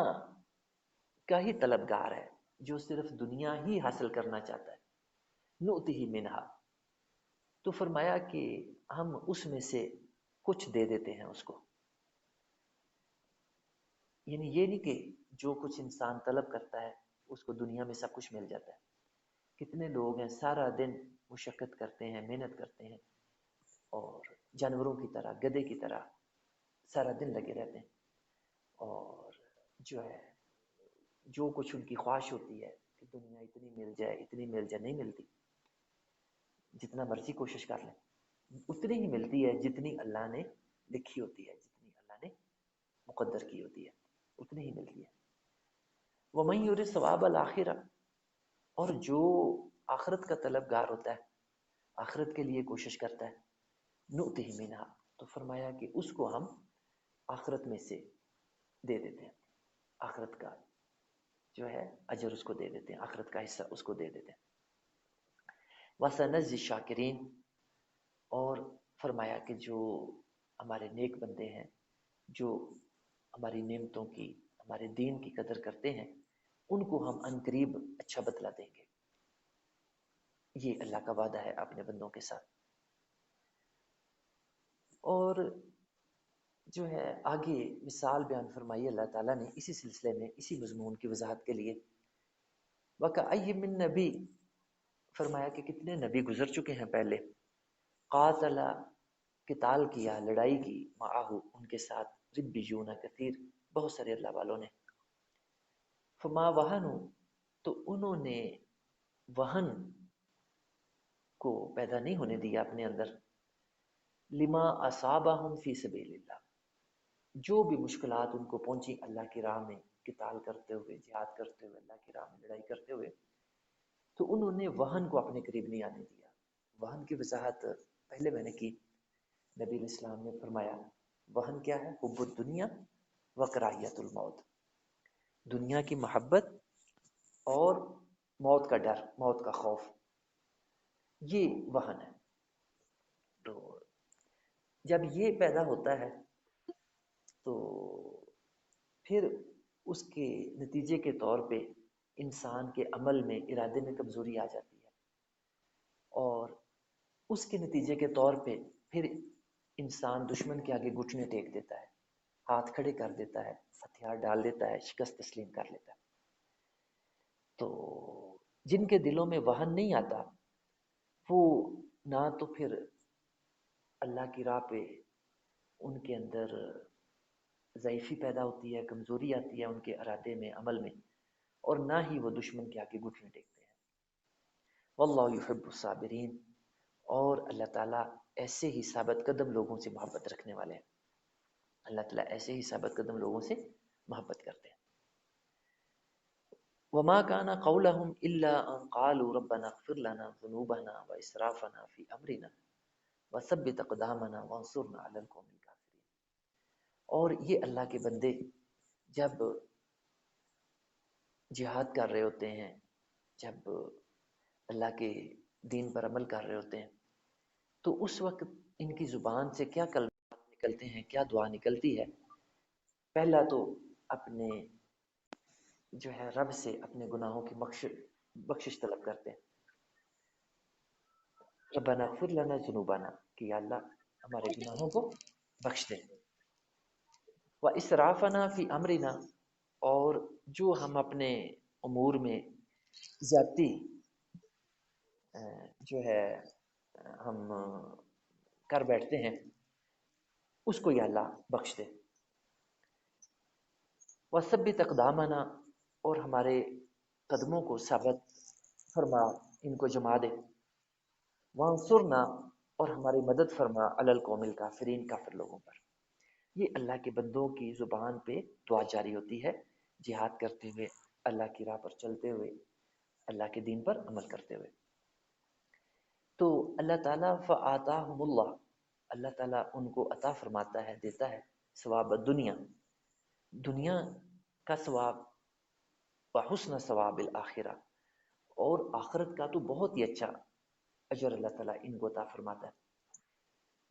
کا ہی طلبگار ہے، جو صرف دنیا ہی حاصل کرنا چاہتا ہے، نُؤْتِهِ مِنْهَا، تو فرمایا کہ ہم اس میں سے کچھ دے دیتے ہیں اس کو۔ یعنی یہ نہیں کہ جو کچھ انسان طلب کرتا ہے اس کو دنیا میں سب کچھ مل جاتا ہے۔ کتنے لوگ ہیں سارا دن مشقت کرتے ہیں، محنت کرتے ہیں، اور جانوروں کی طرح، گدھے کی طرح سارا دن لگے رہتے ہیں، اور جو ہے جو کچھ ان کی خواہش ہوتی ہے کہ دنیا اتنی مل جائے، اتنی مل جائے، نہیں ملتی۔ جتنا مرضی کوشش کر لیں اتنی ہی ملتی ہے جتنی اللہ نے لکھی ہوتی ہے، جتنی اللہ نے مقدر کی ہوتی ہے، اتنی ہی ملتی ہے۔ وَمَن يُرِدْ ثَوَابَ الْآخِرَةِ، اور جو آخرت کا طلبگار ہوتا ہے، آخرت کے لیے کوشش کرتا ہے، نُؤْتِهِ مِنْهَا، تو فرمایا کہ اس کو ہم آخرت میں سے دے دیتے ہیں، آخرت کا جو ہے اجر اس کو دے دیتے ہیں، آخرت کا حصہ اس کو دے دیتے ہیں۔ وَسَنَجْزِي الشَّاكِرِينَ، اور فرمایا کہ جو ہمارے نیک بندے ہیں، جو ہماری نعمتوں کی، ہمارے دین کی قدر کرتے ہیں، ان کو ہم عنقریب اچھا بدلہ دیں گے۔ یہ اللہ کا وعدہ ہے اپنے بندوں کے ساتھ۔ اور جو ہے آگے مثال بیان فرمائی اللہ تعالیٰ نے اسی سلسلے میں، اسی مضمون کی وضاحت کے لیے، وَكَأَيٍّ مِّن نَبِی، فرمایا کہ کتنے نبی گزر چکے ہیں پہلے، قاتل، قتال کیا، لڑائی کی، معاہو، ان کے ساتھ، ربیون کثیر، بہت سارے اللہ والوں نے، فما وہنوا، تو انہوں نے وہن کو پیدا نہیں ہونے دیا اپنے اندر، لما اصابہم فی سبیل اللہ، جو بھی مشکلات ان کو پہنچی اللہ کی راہ میں، قتال کرتے ہوئے، جہاد کرتے ہوئے، اللہ کی راہ میں لڑائی کرتے ہوئے، تو انہوں نے وہن کو اپنے قریب نہیں آنے دیا۔ وہن کی وضاحت پہلے میں نے کی، نبی علیہ السلام نے فرمایا وہن کیا ہے؟ حب الدنیا و کراہیت الموت، دنیا کی محبت اور موت کا ڈر، موت کا خوف، یہ وہن ہے۔ تو جب یہ پیدا ہوتا ہے تو پھر اس کے نتیجے کے طور پہ انسان کے عمل میں، ارادے میں کمزوری آ جاتی ہے، اور اس کے نتیجے کے طور پہ پھر انسان دشمن کے آگے گھٹنے ٹیک دیتا ہے، ہاتھ کھڑے کر دیتا ہے، ہتھیار ڈال دیتا ہے، شکست تسلیم کر لیتا ہے۔ تو جن کے دلوں میں وہن نہیں آتا، وہ نہ تو پھر اللہ کی راہ پہ ان کے اندر ضعیفی پیدا ہوتی ہے، کمزوری آتی ہے ان کے ارادے میں، عمل میں، اور نہ ہی وہ دشمن کے آگے گھٹنے ٹیکتے ہیں۔ واللہ یحب الصابرین، اور اللہ تعالیٰ ایسے ہی ثابت قدم لوگوں سے محبت رکھنے والے ہیں۔ اللہ تعالیٰ ایسے ہی ثابت قدم لوگوں سے محبت کرتے ہیں۔ وما كان قولهم الا ان قالوا ربنا اغفر لنا ذنوبنا واسرافنا في امرنا وثبت اقدامنا وانصرنا على القوم الكافرين۔ اور یہ اللہ کے بندے جب جہاد کر رہے ہوتے ہیں، جب اللہ کے دین پر عمل کر رہے ہوتے ہیں، تو اس وقت ان کی زبان سے کیا کلمات نکلتے ہیں، کیا دعا نکلتی ہے؟ پہلا تو اپنے جو ہے رب سے اپنے گناہوں کی بخشش طلب کرتے ہیں، ربنا اغفر لنا ذنوبنا، کہ یا اللہ ہمارے گناہوں کو بخش دے، واسرافنا فی امرنا، اور جو ہم اپنے امور میں زیادتی جو ہے ہم کر بیٹھتے ہیں، اس کو یا اللہ بخش دے، وثبت اقدامنا، اور ہمارے قدموں کو ثابت فرما، ان کو جما دے، وانصرنا، اور ہماری مدد فرما علی القوم الکافرین، کافر لوگوں پر۔ یہ اللہ کے بندوں کی زبان پہ دعا جاری ہوتی ہے، جہاد کرتے ہوئے، اللہ کی راہ پر چلتے ہوئے، اللہ کے دین پر عمل کرتے ہوئے۔ تو اللہ تعالیٰ فآتاہم اللہ، اللہ تعالیٰ ان کو عطا فرماتا ہے، دیتا ہے ثواب دنیا، دنیا کا ثواب، وحسن ثواب الآخرہ، اور آخرت کا تو بہت ہی اچھا اجر اللہ تعالیٰ ان کو عطا فرماتا ہے۔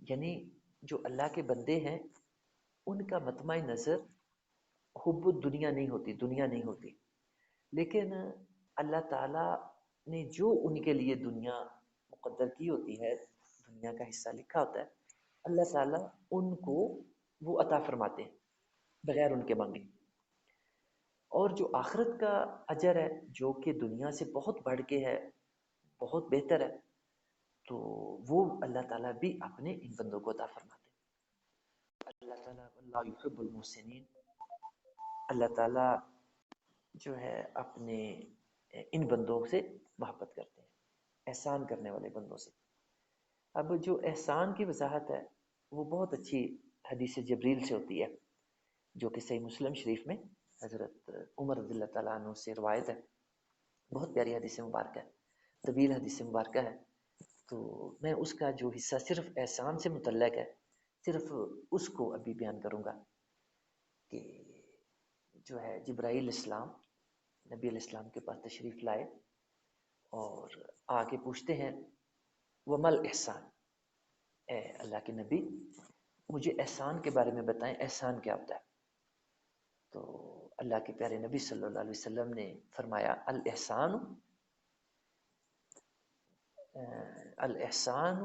یعنی جو اللہ کے بندے ہیں ان کا مطمع نظر حب دنیا نہیں ہوتی، دنیا نہیں ہوتی، لیکن اللہ تعالیٰ نے جو ان کے لیے دنیا مقدر کی ہوتی ہے، دنیا کا حصہ لکھا ہوتا ہے، اللہ تعالیٰ ان کو وہ عطا فرماتے ہیں بغیر ان کے مانگے۔ اور جو آخرت کا اجر ہے جو کہ دنیا سے بہت بڑھ کے ہے، بہت بہتر ہے، تو وہ اللہ تعالیٰ بھی اپنے ان بندوں کو عطا فرماتے ہیں۔ اللہ تعالیٰ اللہ یحب المحسنین، اللہ تعالیٰ جو ہے اپنے ان بندوں سے محبت کرتے ہیں، احسان کرنے والے بندوں سے۔ اب جو احسان کی وضاحت ہے وہ بہت اچھی حدیث جبریل سے ہوتی ہے، جو کہ صحیح مسلم شریف میں حضرت عمر رضی اللہ تعالیٰ عنہ سے روایت ہے۔ بہت پیاری حدیث مبارکہ ہے، طویل حدیث مبارکہ ہے، تو میں اس کا جو حصہ صرف احسان سے متعلق ہے، صرف اس کو ابھی بیان کروں گا کہ جو ہے جبرائیل اسلام نبی علیہ السلام کے پاس تشریف لائے اور آ کے پوچھتے ہیں ومل احسان، اے اللہ کے نبی مجھے احسان کے بارے میں بتائیں، احسان کیا ہوتا ہے؟ تو اللہ کے پیارے نبی صلی اللہ علیہ وسلم نے فرمایا الاحسان، الاحسان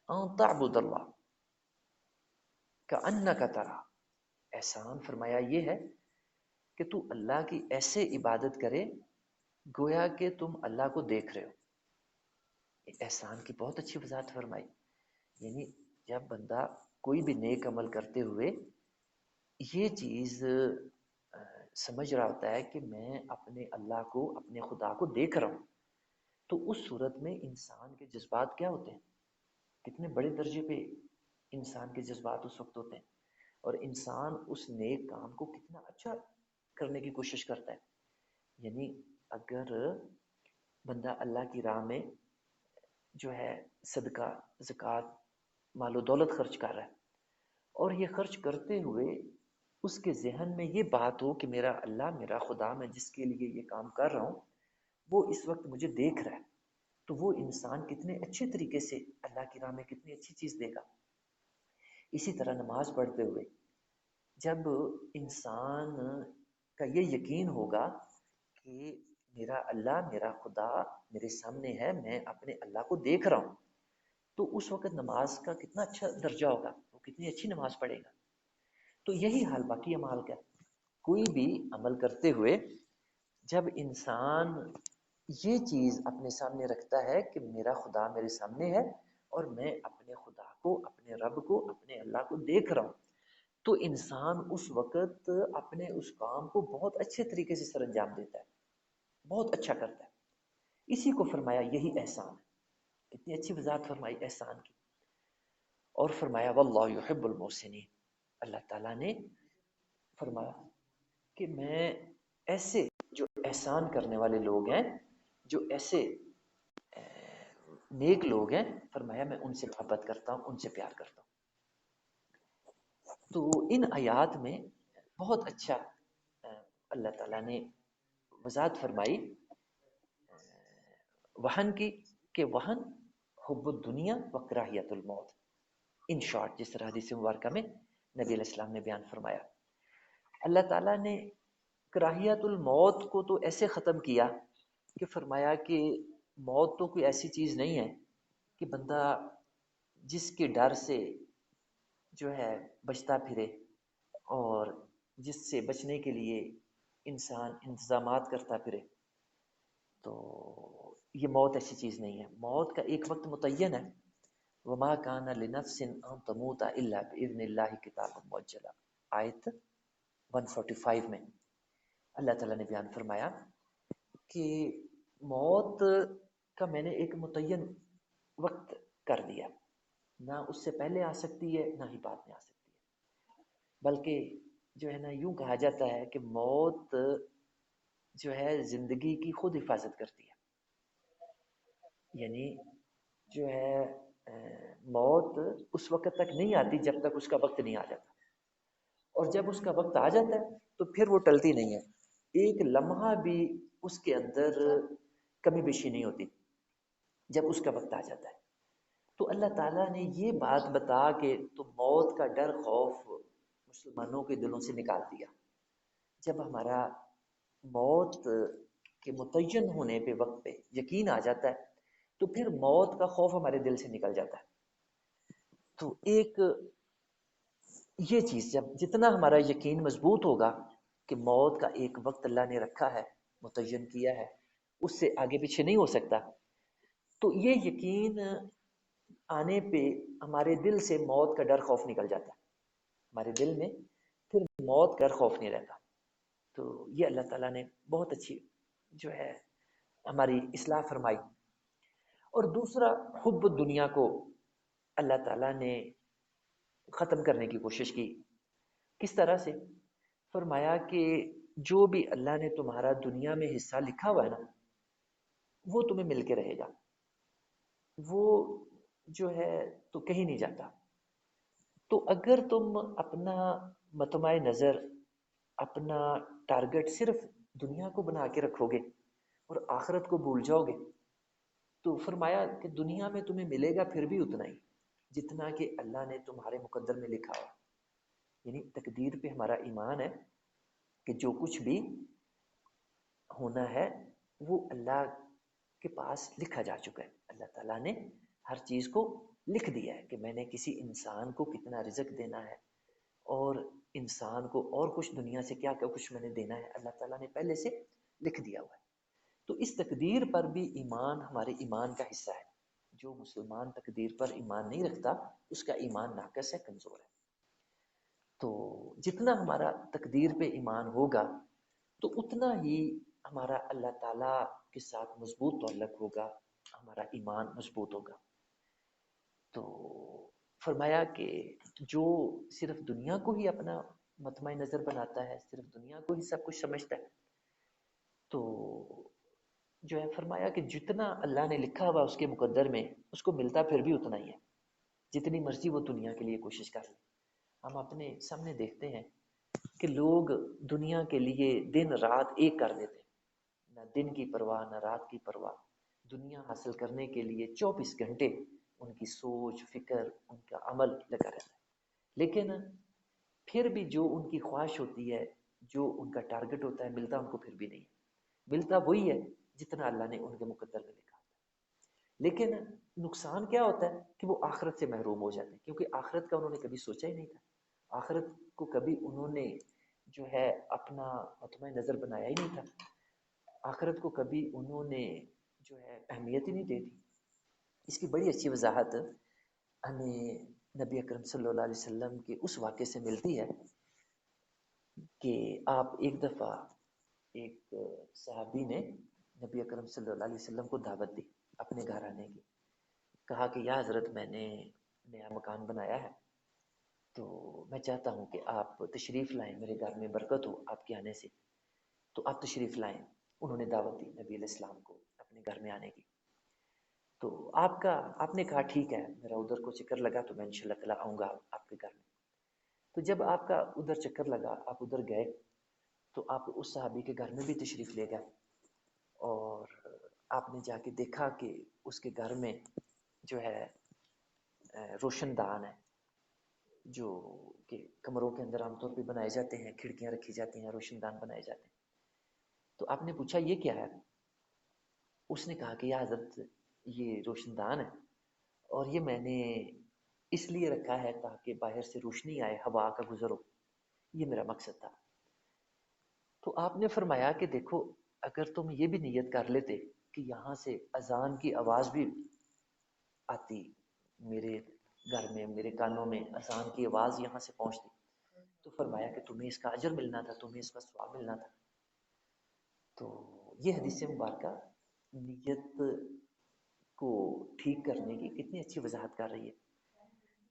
ان تعبد اللہ کأنک ترا، احسان فرمایا یہ ہے کہ تو اللہ کی ایسے عبادت کرے گویا کہ تم اللہ کو دیکھ رہے ہو۔ احسان کی بہت اچھی وضاحت فرمائی، یعنی جب بندہ کوئی بھی نیک عمل کرتے ہوئے یہ چیز سمجھ رہا ہوتا ہے کہ میں اپنے اللہ کو، اپنے خدا کو دیکھ رہا ہوں، تو اس صورت میں انسان کے جذبات کیا ہوتے ہیں، کتنے بڑے درجے پہ انسان کے جذبات اس وقت ہوتے ہیں، اور انسان اس نیک کام کو کتنا اچھا کرنے کی کوشش کرتا ہے۔ یعنی اگر بندہ اللہ کی راہ میں جو ہے صدقہ، زکوٰۃ، مال و دولت خرچ کر رہا ہے، اور یہ خرچ کرتے ہوئے اس کے ذہن میں یہ بات ہو کہ میرا اللہ، میرا خدا، میں جس کے لیے یہ کام کر رہا ہوں وہ اس وقت مجھے دیکھ رہا ہے، تو وہ انسان کتنے اچھے طریقے سے اللہ کی راہ میں کتنی اچھی چیز دے گا۔ اسی طرح نماز پڑھتے ہوئے جب انسان کا یہ یقین ہوگا کہ میرا اللہ، میرا خدا میرے سامنے ہے، میں اپنے اللہ کو دیکھ رہا ہوں، تو اس وقت نماز کا کتنا اچھا درجہ ہوگا، وہ کتنی اچھی نماز پڑھے گا۔ تو یہی حال باقی اعمال کا، کوئی بھی عمل کرتے ہوئے جب انسان یہ چیز اپنے سامنے رکھتا ہے کہ میرا خدا میرے سامنے ہے اور میں اپنے خدا کو، اپنے رب کو، اپنے اللہ کو دیکھ رہا ہوں، تو انسان اس وقت اپنے اس کام کو بہت اچھے طریقے سے سر انجام دیتا ہے، بہت اچھا کرتا ہے. اسی کو فرمایا یہی احسان ہے. کتنی اچھی وضاحت فرمائی احسان کی. اور فرمایا واللہ یحب المحسنین، اللہ تعالیٰ نے فرمایا کہ میں ایسے جو احسان کرنے والے لوگ ہیں، جو ایسے نیک لوگ ہیں، فرمایا میں ان سے محبت کرتا ہوں، ان سے پیار کرتا ہوں. تو ان آیات میں بہت اچھا اللہ تعالیٰ نے وضاحت فرمائی وہن کی، کہ وہن حب الدنیا و کراہیت الموت. ان شارٹ، جس طرح حدیث مبارکہ میں نبی علیہ السلام نے بیان فرمایا، اللہ تعالیٰ نے کراہیت الموت کو تو ایسے ختم کیا کہ فرمایا کہ موت تو کوئی ایسی چیز نہیں ہے کہ بندہ جس کے ڈر سے جو ہے بچتا پھرے، اور جس سے بچنے کے لیے انسان انتظامات کرتا پھرے. تو یہ موت ایسی چیز نہیں ہے. موت کا ایک وقت متعین ہے. وما کان لنفس ان تموت الا باذن اللہ کتابا مؤجلا، آیت 145 میں اللہ تعالیٰ نے بیان فرمایا کہ موت کا میں نے ایک متعین وقت کر دیا، نہ اس سے پہلے آ سکتی ہے، نہ ہی بعد میں آ سکتی ہے. بلکہ جو ہے نا، یوں کہا جاتا ہے کہ موت جو ہے زندگی کی خود حفاظت کرتی ہے. یعنی جو ہے موت اس وقت تک نہیں آتی جب تک اس کا وقت نہیں آ جاتا، اور جب اس کا وقت آ جاتا ہے تو پھر وہ ٹلتی نہیں ہے. ایک لمحہ بھی اس کے اندر کمی بیشی نہیں ہوتی جب اس کا وقت آ جاتا ہے. تو اللہ تعالیٰ نے یہ بات بتا کے تو موت کا ڈر خوف مسلمانوں کے دلوں سے نکال دیا. جب ہمارا موت کے متعین ہونے پہ وقت پہ یقین آ جاتا ہے تو پھر موت کا خوف ہمارے دل سے نکل جاتا ہے. تو ایک یہ چیز جب جتنا ہمارا یقین مضبوط ہوگا کہ موت کا ایک وقت اللہ نے رکھا ہے، متعین کیا ہے، اس سے آگے پیچھے نہیں ہو سکتا، تو یہ یقین آنے پہ ہمارے دل سے موت کا ڈر خوف نکل جاتا ہے. ہمارے دل میں پھر موت کا ڈر خوف نہیں رہتا. تو یہ اللہ تعالیٰ نے بہت اچھی جو ہے ہماری اصلاح فرمائی. اور دوسرا، حب دنیا کو اللہ تعالیٰ نے ختم کرنے کی کوشش کی. کس طرح سے؟ فرمایا کہ جو بھی اللہ نے تمہارا دنیا میں حصہ لکھا ہوا ہے نا، وہ تمہیں مل کے رہے گا، وہ جو ہے تو کہیں نہیں جاتا. تو اگر تم اپنا مطمع نظر، اپنا ٹارگٹ صرف دنیا کو بنا کے رکھو گے اور آخرت کو بھول جاؤ گے، تو فرمایا کہ دنیا میں تمہیں ملے گا پھر بھی اتنا ہی جتنا کہ اللہ نے تمہارے مقدر میں لکھا ہوا. یعنی تقدیر پہ ہمارا ایمان ہے کہ جو کچھ بھی ہونا ہے وہ اللہ کے پاس لکھا جا چکا ہے. اللہ تعالیٰ نے ہر چیز کو لکھ دیا ہے کہ میں نے کسی انسان کو کتنا رزق دینا ہے، اور انسان کو اور کچھ دنیا سے کیا کیا کچھ میں نے دینا ہے، اللہ تعالیٰ نے پہلے سے لکھ دیا ہوا ہے. تو اس تقدیر پر بھی ایمان ہمارے ایمان کا حصہ ہے. جو مسلمان تقدیر پر ایمان نہیں رکھتا اس کا ایمان ناقص ہے، کمزور ہے. تو جتنا ہمارا تقدیر پہ ایمان ہوگا تو اتنا ہی ہمارا اللہ تعالیٰ کے ساتھ مضبوط تعلق ہوگا، ہمارا ایمان مضبوط ہوگا. تو فرمایا کہ جو صرف دنیا کو ہی اپنا مطمع نظر بناتا ہے، صرف دنیا کو ہی سب کچھ سمجھتا ہے، تو جو ہے فرمایا کہ جتنا اللہ نے لکھا ہوا اس کے مقدر میں اس کو ملتا پھر بھی اتنا ہی ہے، جتنی مرضی وہ دنیا کے لیے کوشش کر لے. ہم اپنے سامنے دیکھتے ہیں کہ لوگ دنیا کے لیے دن رات ایک کر دیتے، نہ دن کی پرواہ نہ رات کی پرواہ. دنیا حاصل کرنے کے لیے 24 گھنٹے ان کی سوچ، فکر، ان کا عمل لگا رہتا ہے. لیکن پھر بھی جو ان کی خواہش ہوتی ہے، جو ان کا ٹارگٹ ہوتا ہے، ملتا ان کو پھر بھی نہیں. ملتا وہی ہے جتنا اللہ نے ان کے مقدر میں لکھا. لیکن نقصان کیا ہوتا ہے کہ وہ آخرت سے محروم ہو جاتے ہیں، کیونکہ آخرت کا انہوں نے کبھی سوچا ہی نہیں تھا. آخرت کو کبھی انہوں نے جو ہے اپنا مطمع نظر بنایا ہی نہیں تھا. آخرت کو کبھی انہوں نے جو ہے اہمیت ہی نہیں دے دی. اس کی بڑی اچھی وضاحت ہمیں نبی اکرم صلی اللہ علیہ وسلم کے اس واقعے سے ملتی ہے کہ آپ ایک دفعہ ایک صحابی نے نبی اکرم صلی اللہ علیہ وسلم کو دعوت دی اپنے گھر آنے کی. کہا کہ یا حضرت میں نے نیا مکان بنایا ہے، تو میں چاہتا ہوں کہ آپ تشریف لائیں، میرے گھر میں برکت ہو آپ کے آنے سے، تو آپ تشریف لائیں. انہوں نے دعوت دی نبی علیہ السلام کو اپنے گھر میں آنے کی. تو آپ نے کہا ٹھیک ہے، میرا ادھر کو چکر لگا تو میں انشاءاللہ تعالیٰ آؤں گا آپ کے گھر میں. تو جب آپ کا ادھر چکر لگا، آپ ادھر گئے، تو آپ اس صحابی کے گھر میں بھی تشریف لے گئے، اور آپ نے جا کے دیکھا کہ اس کے گھر میں جو ہے روشن دان ہے، جو کہ کمروں کے اندر عام طور پہ بنائے جاتے ہیں، کھڑکیاں رکھی جاتی ہیں، روشن دان بنائے جاتے ہیں. تو آپ نے پوچھا یہ کیا ہے؟ اس نے کہا کہ یا حضرت یہ روشن دان ہے، اور یہ میں نے اس لیے رکھا ہے تاکہ باہر سے روشنی آئے، ہوا کا گزر ہو، یہ میرا مقصد تھا. تو آپ نے فرمایا کہ دیکھو، اگر تم یہ بھی نیت کر لیتے کہ یہاں سے اذان کی آواز بھی آتی، میرے گھر میں، میرے کانوں میں اذان کی آواز یہاں سے پہنچتی، تو فرمایا کہ تمہیں اس کا اجر ملنا تھا، تمہیں اس کا ثواب ملنا تھا. تو یہ حدیث مبارکہ نیت کو ٹھیک کرنے کی کتنی اچھی وضاحت کر رہی ہے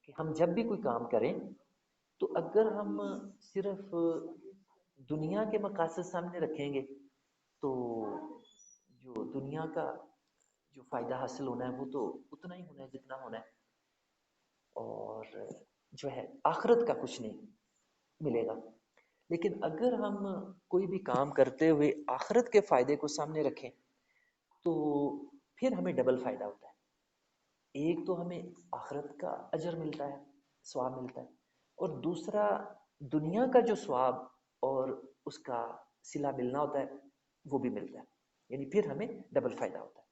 کہ ہم جب بھی کوئی کام کریں تو اگر ہم صرف دنیا کے مقاصد سامنے رکھیں گے تو جو دنیا کا جو فائدہ حاصل ہونا ہے وہ تو اتنا ہی ہونا ہے جتنا ہونا ہے، اور جو ہے آخرت کا کچھ نہیں ملے گا. لیکن اگر ہم کوئی بھی کام کرتے ہوئے آخرت کے فائدے کو سامنے رکھیں تو پھر ہمیں ڈبل فائدہ ہوتا ہے. ایک تو ہمیں آخرت کا اجر ملتا ہے، ثواب ملتا ہے، اور دوسرا دنیا کا جو ثواب اور اس کا صلہ ملنا ہوتا ہے وہ بھی ملتا ہے، یعنی پھر ہمیں ڈبل فائدہ ہوتا ہے.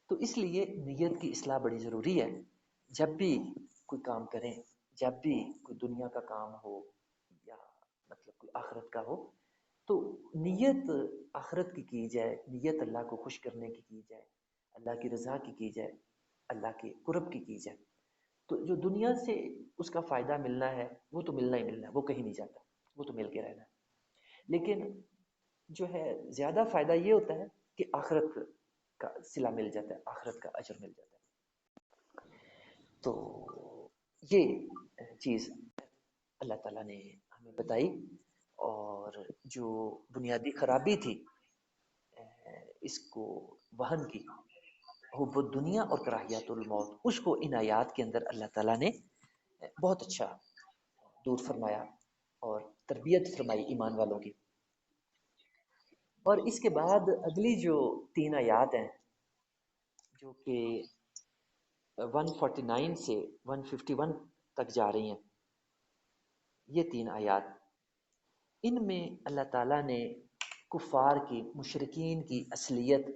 تو اس لیے نیت کی اصلاح بڑی ضروری ہے. جب بھی کوئی کام کریں، جب بھی کوئی دنیا کا کام ہو یا مطلب کوئی آخرت کا ہو، تو نیت آخرت کی جائے، نیت اللہ کو خوش کرنے کی جائے، اللہ کی رضا کی جائے، اللہ کے قرب کی جائے. تو جو دنیا سے اس کا فائدہ ملنا ہے وہ تو ملنا ہی ملنا ہے، وہ کہیں نہیں جاتا، وہ تو مل کے رہنا ہے. لیکن جو ہے زیادہ فائدہ یہ ہوتا ہے کہ آخرت کا صلہ مل جاتا ہے، آخرت کا اجر مل جاتا ہے. تو یہ چیز اللہ تعالیٰ نے ہمیں بتائی. اور جو بنیادی خرابی تھی اس کو وہن کی، حب الدنیا اور کراہیت الموت، اس کو ان آیات کے اندر اللہ تعالیٰ نے بہت اچھا دور فرمایا اور تربیت فرمائی ایمان والوں کی. اور اس کے بعد اگلی جو 3 آیات ہیں جو کہ 149 سے 151 تک جا رہی ہیں، یہ 3 آیات، ان میں اللہ تعالیٰ نے کفار کی، مشرکین کی اصلیت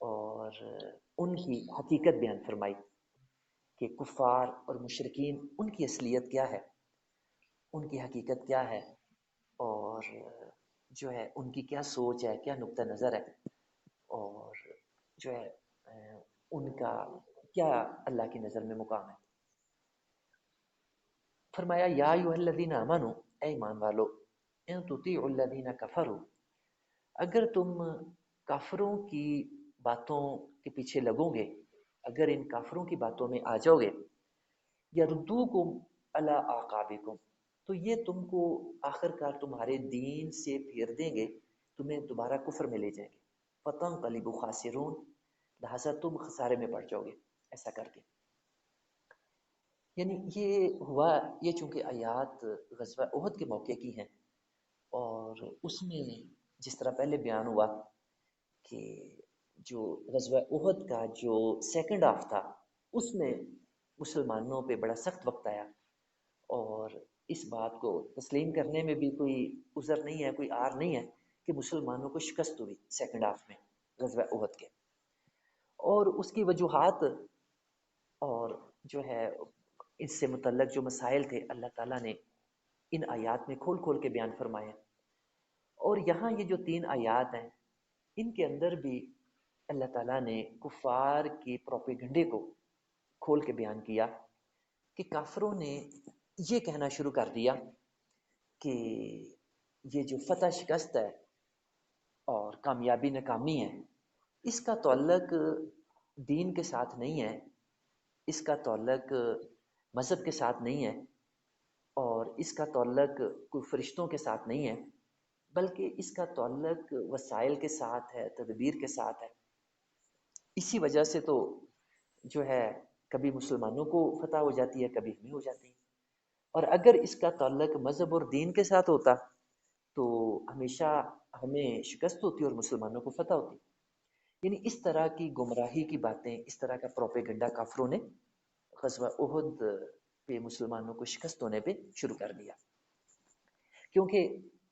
اور ان کی حقیقت بیان فرمائی کہ کفار اور مشرکین ان کی اصلیت کیا ہے، ان کی حقیقت کیا ہے، اور جو ہے ان کی کیا سوچ ہے، کیا نقطہ نظر ہے، اور جو ہے ان کا کیا اللہ کی نظر میں مقام ہے. فرمایا یا ایھا الذین آمنوا، اے ایمان والو، ان تطیعوا الذین کفروا، اگر تم کافروں کی باتوں کے پیچھے لگو گے، اگر ان کافروں کی باتوں میں آ جاؤ گے، یردوکم علی اعقابکم، تو یہ تم کو آخر کار تمہارے دین سے پھیر دیں گے، تمہیں دوبارہ کفر میں لے جائیں گے. فتنقلبوا خاسرون، لہذا تم خسارے میں پڑ جاؤ گے ایسا کر کے. یعنی یہ ہوا، یہ چونکہ آیات غزوہ احد کے موقع کی ہیں، اور اس میں جس طرح پہلے بیان ہوا کہ جو غزوہ احد کا جو سیکنڈ ہاف تھا اس میں مسلمانوں پہ بڑا سخت وقت آیا، اور اس بات کو تسلیم کرنے میں بھی کوئی عذر نہیں ہے، کوئی آر نہیں ہے کہ مسلمانوں کو شکست ہوئی سیکنڈ ہاف میں غزوہ احد کے. اور اس کی وجوہات اور جو ہے اس سے متعلق جو مسائل تھے اللہ تعالیٰ نے ان آیات میں کھول کھول کے بیان فرمائے. اور یہاں یہ جو 3 آیات ہیں ان کے اندر بھی اللہ تعالیٰ نے کفار کے پروپیگنڈے کو کھول کے بیان کیا کہ کافروں نے یہ کہنا شروع کر دیا کہ یہ جو فتح شکست ہے اور کامیابی ناکامی ہے، اس کا تعلق دین کے ساتھ نہیں ہے، اس کا تعلق مذہب کے ساتھ نہیں ہے، اور اس کا تعلق کوئی فرشتوں کے ساتھ نہیں ہے، بلکہ اس کا تعلق وسائل کے ساتھ ہے، تدبیر کے ساتھ ہے۔ اسی وجہ سے تو جو ہے کبھی مسلمانوں کو فتح ہو جاتی ہے، کبھی ہمیں ہو جاتی ہے، اور اگر اس کا تعلق مذہب اور دین کے ساتھ ہوتا تو ہمیشہ ہمیں شکست ہوتی اور مسلمانوں کو فتح ہوتی۔ یعنی اس طرح کی گمراہی کی باتیں، اس طرح کا پروپیگنڈا کافروں نے غزوہ احد پہ مسلمانوں کو شکست ہونے پہ شروع کر دیا۔ کیونکہ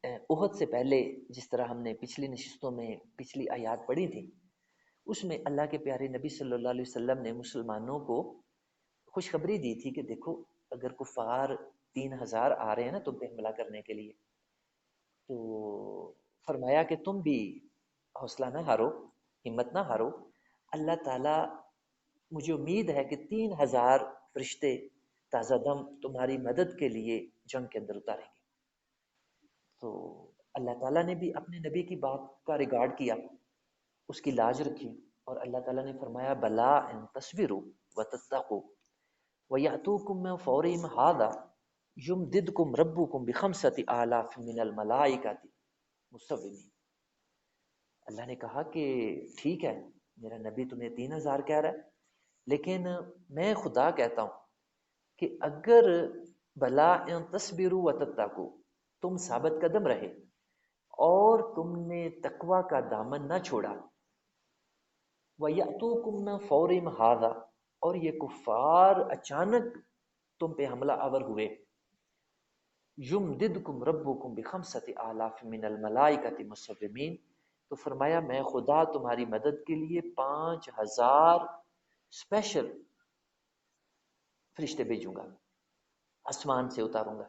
احد سے پہلے جس طرح ہم نے پچھلی نشستوں میں پچھلی آیات پڑھی تھی، اس میں اللہ کے پیارے نبی صلی اللہ علیہ وسلم نے مسلمانوں کو خوشخبری دی تھی کہ دیکھو، اگر کفار 3000 آ رہے ہیں نا تم پہ حملہ کرنے کے لیے، تو فرمایا کہ تم بھی حوصلہ نہ ہارو، ہمت نہ ہارو، اللہ تعالیٰ، مجھے امید ہے کہ 3000 فرشتے تازہ دم تمہاری مدد کے لیے جنگ کے اندر اتاریں گے۔ تو اللہ تعالیٰ نے بھی اپنے نبی کی بات کا ریگارڈ کیا، اس کی لاج رکھی، اور اللہ تعالیٰ نے فرمایا بلا ان تصبروا وتتقوا وَيَأْتُوكُم مِّن فَوْرِهِمْ هَٰذَا يُمْدِدْكُمْ رَبُّكُمْ بِخَمْسَةِ آلَافٍ مِّنَ الْمَلَائِكَةِ مُصَوِّمِينَ۔ اللہ نے کہا کہ ٹھیک ہے، میرا نبی تمہیں 3000 کہہ رہا ہے، لیکن میں خدا کہتا ہوں کہ اگر بلا ان تصبروا وتتقوا، تم ثابت قدم رہے اور تم نے تقوی کا دامن نہ چھوڑا، وَيَأْتُوكُم مِّن فَوْرِهِمْ هَٰذَا، اور یہ کفار اچانک تم پہ حملہ آور ہوئے، یمددکم ربکم بخمسۃ آلاف من الملائکۃ مصومین، تو فرمایا میں خدا تمہاری مدد کے لیے 5000 اسپیشل فرشتے بھیجوں گا، آسمان سے اتاروں گا،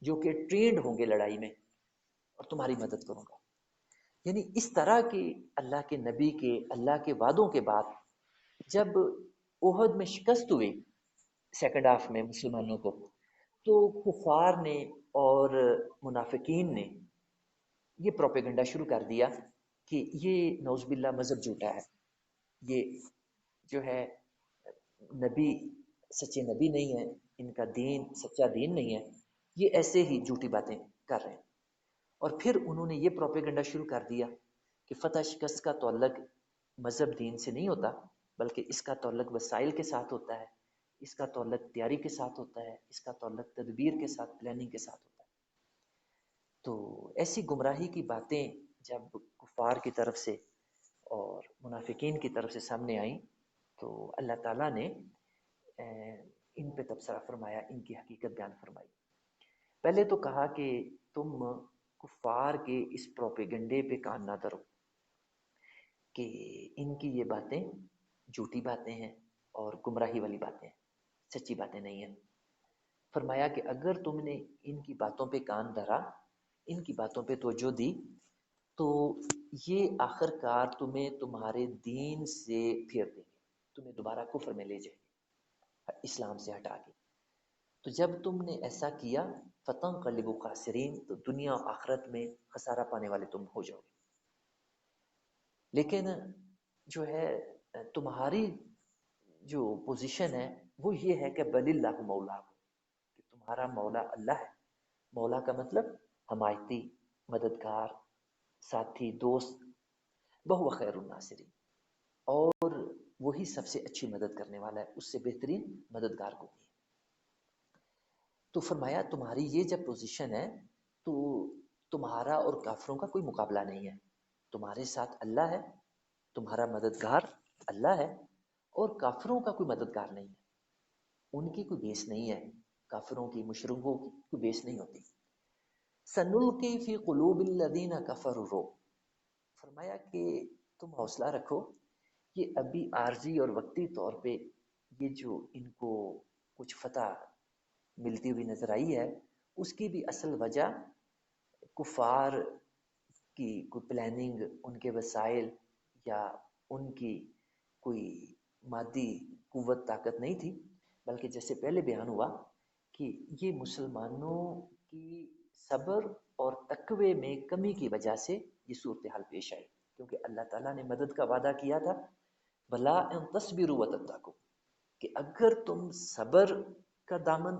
جو کہ ٹرینڈ ہوں گے لڑائی میں، اور تمہاری مدد کروں گا۔ یعنی اس طرح کی اللہ کے نبی کے اللہ کے وعدوں کے بعد جب احد میں شکست ہوئی سیکنڈ ہاف میں مسلمانوں کو، تو کفار نے اور منافقین نے یہ پروپیگنڈا شروع کر دیا کہ یہ نعوذ باللہ مذہب جھوٹا ہے، یہ جو ہے نبی سچے نبی نہیں ہے، ان کا دین سچا دین نہیں ہے، یہ ایسے ہی جھوٹی باتیں کر رہے ہیں۔ اور پھر انہوں نے یہ پروپیگنڈا شروع کر دیا کہ فتح شکست کا تعلق مذہب دین سے نہیں ہوتا، بلکہ اس کا تعلق وسائل کے ساتھ ہوتا ہے، اس کا تعلق تیاری کے ساتھ ہوتا ہے، اس کا تعلق تدبیر کے ساتھ، پلاننگ کے ساتھ ہوتا ہے۔ تو ایسی گمراہی کی باتیں جب کفار کی طرف سے اور منافقین کی طرف سے سامنے آئیں تو اللہ تعالیٰ نے ان پہ تبصرہ فرمایا، ان کی حقیقت بیان فرمائی۔ پہلے تو کہا کہ تم کفار کے اس پروپیگنڈے پہ کان نہ دھرو کہ ان کی یہ باتیں جھوٹی باتیں ہیں اور گمراہی والی باتیں ہیں، سچی باتیں نہیں ہیں۔ فرمایا کہ اگر تم نے ان کی باتوں پہ کان دھرا، ان کی باتوں پہ توجہ دی، تو یہ آخر کار تمہیں تمہارے دین سے پھیر دیں گے، تمہیں دوبارہ کفر میں لے جائیں گے، اسلام سے ہٹا کے۔ تو جب تم نے ایسا کیا فَتَنْقَلِبُوا خَاسِرِينَ، تو دنیا و آخرت میں خسارہ پانے والے تم ہو جاؤ گے۔ لیکن جو ہے تمہاری جو پوزیشن ہے وہ یہ ہے کہ بَلِ اللَّهُ مَوْلَاكُمْ، کہ تمہارا مولا اللہ ہے۔ مولا کا مطلب حمایتی، مددگار، ساتھی، دوست، بہو خیر الناصرین، اور وہی سب سے اچھی مدد کرنے والا ہے، اس سے بہترین مددگار کو نہیں ہے۔ تو فرمایا تمہاری یہ جب پوزیشن ہے تو تمہارا اور کافروں کا کوئی مقابلہ نہیں ہے، تمہارے ساتھ اللہ ہے، تمہارا مددگار اللہ ہے، اور کافروں کا کوئی مددگار نہیں ہے، ان کی کوئی بیس نہیں ہے، کافروں کی، مشرکوں کی کوئی بیس نہیں ہوتی۔ سَنُلْقِي فِي قُلُوبِ الَّذِينَ كَفَرُوا الرُّعْبَ، فرمایا کہ تم حوصلہ رکھو، یہ ابھی عارضی اور وقتی طور پہ یہ جو ان کو کچھ فتح ملتی ہوئی نظر آئی ہے، اس کی بھی اصل وجہ کفار کی کوئی پلاننگ، ان کے وسائل یا ان کی کوئی مادی قوت طاقت نہیں تھی، بلکہ جیسے پہلے بیان ہوا کہ یہ مسلمانوں کی صبر اور تقوی میں کمی کی وجہ سے یہ صورتحال پیش آئی، کیونکہ اللہ تعالیٰ نے مدد کا وعدہ کیا تھا، بھلا ان تصبروا وتتقوا، کہ اگر تم صبر کا دامن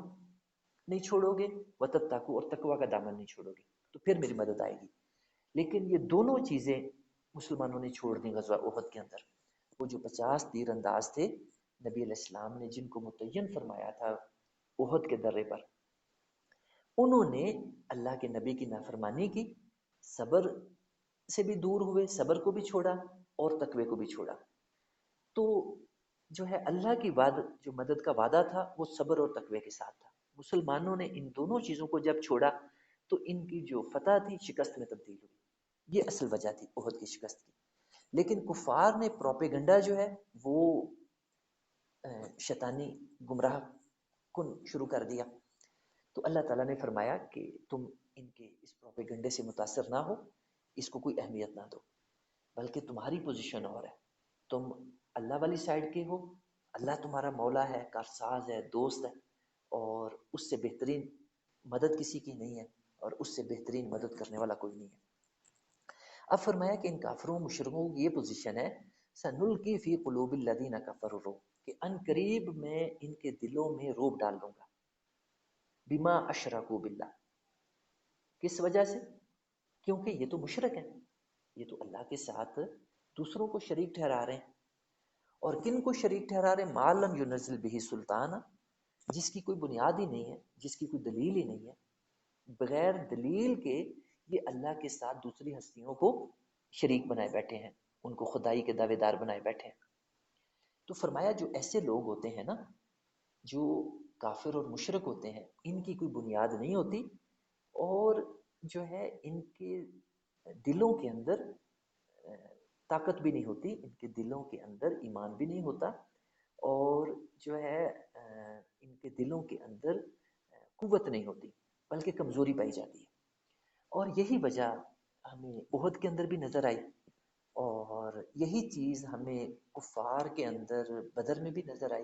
نہیں چھوڑو گے، وتتقوا اور تقوی کا دامن نہیں چھوڑو گے، تو پھر میری مدد آئے گی۔ لیکن یہ دونوں چیزیں مسلمانوں نے چھوڑ دی غزوہ احد کے اندر۔ وہ جو 50 تیر انداز تھے نبی علیہ السلام نے جن کو متعین فرمایا تھا احد کے درے پر، انہوں نے اللہ کے نبی کی نافرمانی کی، صبر سے بھی دور ہوئے، صبر کو بھی چھوڑا اور تقوی کو بھی چھوڑا۔ تو جو ہے اللہ کی جو مدد کا وعدہ تھا وہ صبر اور تقوی کے ساتھ تھا۔ مسلمانوں نے ان دونوں چیزوں کو جب چھوڑا تو ان کی جو فتح تھی شکست میں تبدیل ہوئی۔ یہ اصل وجہ تھی احد کی شکست کی۔ لیکن کفار نے پروپیگنڈا جو ہے وہ شیطانی گمراہ کن شروع کر دیا، تو اللہ تعالیٰ نے فرمایا کہ تم ان کے اس پروپیگنڈے سے متاثر نہ ہو، اس کو کوئی اہمیت نہ دو، بلکہ تمہاری پوزیشن اور ہے، تم اللہ والی سائڈ کے ہو، اللہ تمہارا مولا ہے، کارساز ہے، دوست ہے، اور اس سے بہترین مدد کسی کی نہیں ہے، اور اس سے بہترین مدد کرنے والا کوئی نہیں ہے۔ اب فرمایا کہ ان کافروں مشرکوں کی یہ پوزیشن ہے، سنلقی فی قلوب الذین کفروا الرعب، کہ ان قریب میں ان کے دلوں میں روب ڈال دوں گا، بما اشرکوا باللہ، کس وجہ سے؟ کیونکہ یہ تو مشرک ہیں، یہ تو اللہ کے ساتھ دوسروں کو شریک ٹھہرا رہے ہیں، اور کن کو شریک ٹھہرا رہے ہیں؟ ما لم ینزل بہ سلطان، جس کی کوئی بنیاد ہی نہیں ہے، جس کی کوئی دلیل ہی نہیں ہے، بغیر دلیل کے یہ اللہ کے ساتھ دوسری ہستیوں کو شریک بنائے بیٹھے ہیں، ان کو خدائی کے دعوے دار بنائے بیٹھے ہیں۔ تو فرمایا جو ایسے لوگ ہوتے ہیں نا، جو کافر اور مشرک ہوتے ہیں، ان کی کوئی بنیاد نہیں ہوتی، اور جو ہے ان کے دلوں کے اندر طاقت بھی نہیں ہوتی، ان کے دلوں کے اندر ایمان بھی نہیں ہوتا، اور جو ہے ان کے دلوں کے اندر قوت نہیں ہوتی، بلکہ کمزوری پائی جاتی ہے۔ اور یہی وجہ ہمیں احد کے اندر بھی نظر آئی، اور یہی چیز ہمیں کفار کے اندر بدر میں بھی نظر آئی،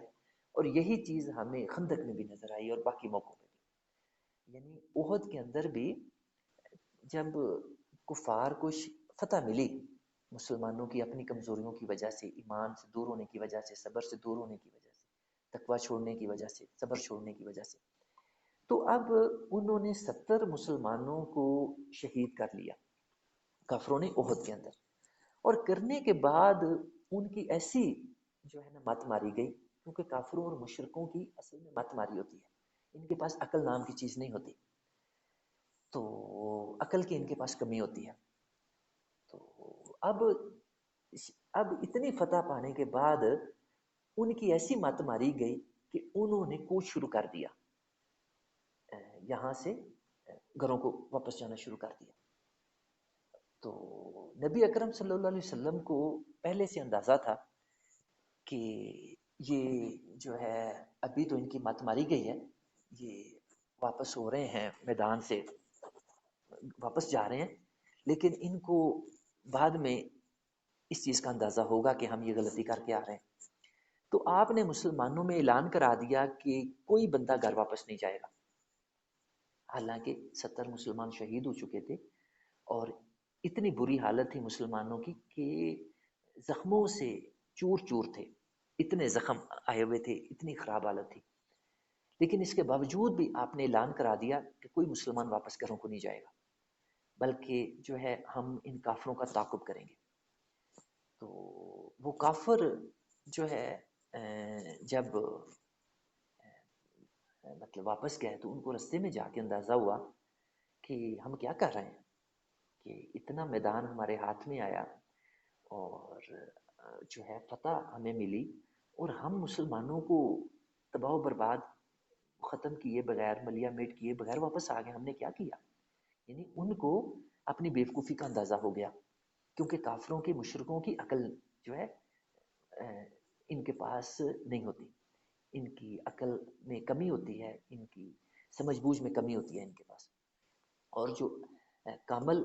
اور یہی چیز ہمیں خندق میں بھی نظر آئی، اور باقی موقعوں پہ بھی۔ یعنی احد کے اندر بھی جب کفار کو فتح ملی مسلمانوں کی اپنی کمزوریوں کی وجہ سے، ایمان سے دور ہونے کی وجہ سے، صبر سے دور ہونے کی وجہ سے، تقوی چھوڑنے کی وجہ سے، صبر چھوڑنے کی وجہ سے، تو اب انہوں نے 70 مسلمانوں کو شہید کر لیا کافروں نے احد کے اندر، اور کرنے کے بعد ان کی ایسی جو ہے نا مت ماری گئی، کیونکہ کافروں اور مشرکوں کی اصل میں مت ماری ہوتی ہے، ان کے پاس عقل نام کی چیز نہیں ہوتی، تو عقل کی ان کے پاس کمی ہوتی ہے۔ تو اب اتنی فتح پانے کے بعد ان کی ایسی مت ماری گئی کہ انہوں نے کوچ شروع کر دیا، یہاں سے گھروں کو واپس جانا شروع کر دیا۔ تو نبی اکرم صلی اللہ علیہ وسلم کو پہلے سے اندازہ تھا کہ یہ جو ہے ابھی تو ان کی مت ماری گئی ہے، یہ واپس ہو رہے ہیں میدان سے، واپس جا رہے ہیں، لیکن ان کو بعد میں اس چیز کا اندازہ ہوگا کہ ہم یہ غلطی کر کے آ رہے ہیں۔ تو آپ نے مسلمانوں میں اعلان کرا دیا کہ کوئی بندہ گھر واپس نہیں جائے گا، حالانکہ 70 مسلمان شہید ہو چکے تھے، اور اتنی بری حالت تھی مسلمانوں کی کہ زخموں سے چور چور تھے، اتنے زخم آئے ہوئے تھے، اتنی خراب حالت تھی، لیکن اس کے باوجود بھی آپ نے اعلان کرا دیا کہ کوئی مسلمان واپس گھروں کو نہیں جائے گا، بلکہ جو ہے ہم ان کافروں کا تعاقب کریں گے۔ تو وہ کافر جو ہے جب مطلب واپس گئے تو ان کو رستے میں جا کے اندازہ ہوا کہ ہم کیا کر رہے ہیں، کہ اتنا میدان ہمارے ہاتھ میں آیا، اور جو ہے فتح ہمیں ملی، اور ہم مسلمانوں کو تباہ و برباد ختم کیے بغیر، ملیا میٹ کیے بغیر واپس آ گئے، ہم نے کیا کیا؟ یعنی ان کو اپنی بیوقوفی کا اندازہ ہو گیا، کیونکہ کافروں کی مشرکوں کی عقل جو ہے ان کے پاس نہیں ہوتی، ان کی عقل میں کمی ہوتی ہے، ان کی سمجھ بوجھ میں کمی ہوتی ہے ان کے پاس، اور جو کامل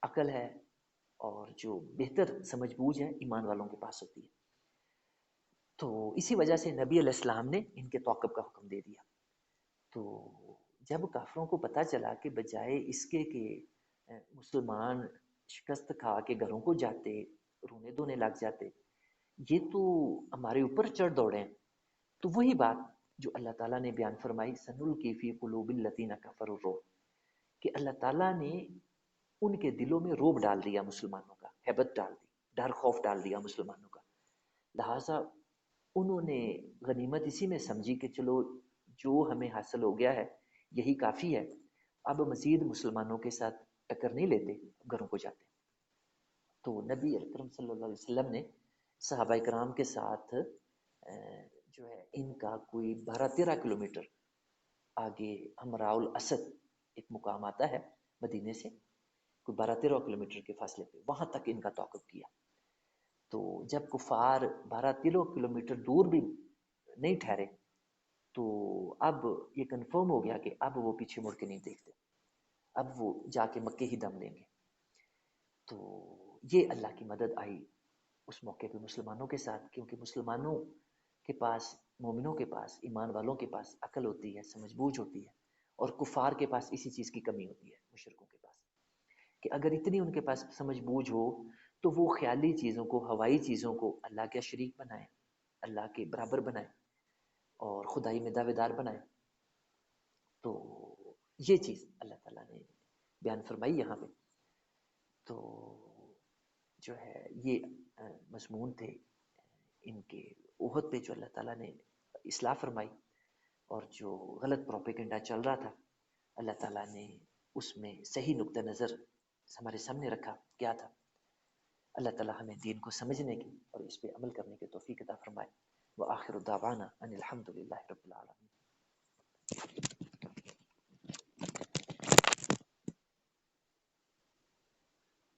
عقل ہے اور جو بہتر سمجھ بوجھ ہے ایمان والوں کے پاس ہوتی ہے. تو اسی وجہ سے نبی علیہ السلام نے ان کے توقف کا حکم دے دیا. تو جب کافروں کو پتہ چلا کہ بجائے اس کے کہ مسلمان شکست کھا کے گھروں کو جاتے، رونے دھونے لگ جاتے، یہ تو ہمارے اوپر چڑھ دوڑے ہیں، تو وہی بات جو اللہ تعالیٰ نے بیان فرمائی سنلقی فی قلوب الذین کفروا الرعب، کہ اللہ تعالیٰ نے ان کے دلوں میں روب ڈال دیا، مسلمانوں کا ہیبت ڈال دی، ڈر خوف ڈال دیا مسلمانوں کا. لہٰذا انہوں نے غنیمت اسی میں سمجھی کہ چلو جو ہمیں حاصل ہو گیا ہے یہی کافی ہے، اب مزید مسلمانوں کے ساتھ ٹکر نہیں لیتے، گھروں کو جاتے. تو نبی اکرم صلی اللہ علیہ وسلم نے صحابہ کرام کے ساتھ جو ہے ان کا کوئی 12-13 کلومیٹر آگے ہمراء الاسد ایک مقام آتا ہے مدینے سے، کوئی 12-13 کلومیٹر کے فاصلے پہ، وہاں تک ان کا توقف کیا. تو جب کفار 12-13 کلومیٹر دور بھی نہیں ٹھہرے تو اب یہ کنفرم ہو گیا کہ اب وہ پیچھے مڑ کے نہیں دیکھتے، اب وہ جا کے مکے ہی دم لیں گے. تو یہ اللہ کی مدد آئی اس موقع پہ مسلمانوں کے ساتھ، کیونکہ مسلمانوں کے پاس، مومنوں کے پاس، ایمان والوں کے پاس عقل ہوتی ہے، سمجھ بوجھ ہوتی ہے، اور کفار کے پاس اسی چیز کی کمی ہوتی ہے، مشرکوں کے پاس، کہ اگر اتنی ان کے پاس سمجھ بوجھ ہو تو وہ خیالی چیزوں کو، ہوائی چیزوں کو اللہ کے شریک بنائیں، اللہ کے برابر بنائیں اور خدائی میں دعوے دار بنائیں. تو یہ چیز اللہ تعالیٰ نے بیان فرمائی یہاں پہ. تو جو ہے یہ مضمون تھے ان کے احد پہ جو اللہ تعالیٰ نے اصلاح فرمائی، اور جو غلط پروپیگنڈا چل رہا تھا اللہ تعالیٰ نے اس میں صحیح نقطہ نظر ہمارے سامنے رکھا کیا تھا. اللہ تعالیٰ ہمیں دین کو سمجھنے کی اور اس پہ عمل کرنے کی توفیق عطا فرمائے. وآخر دعوانا ان الحمد للہ رب العالمین.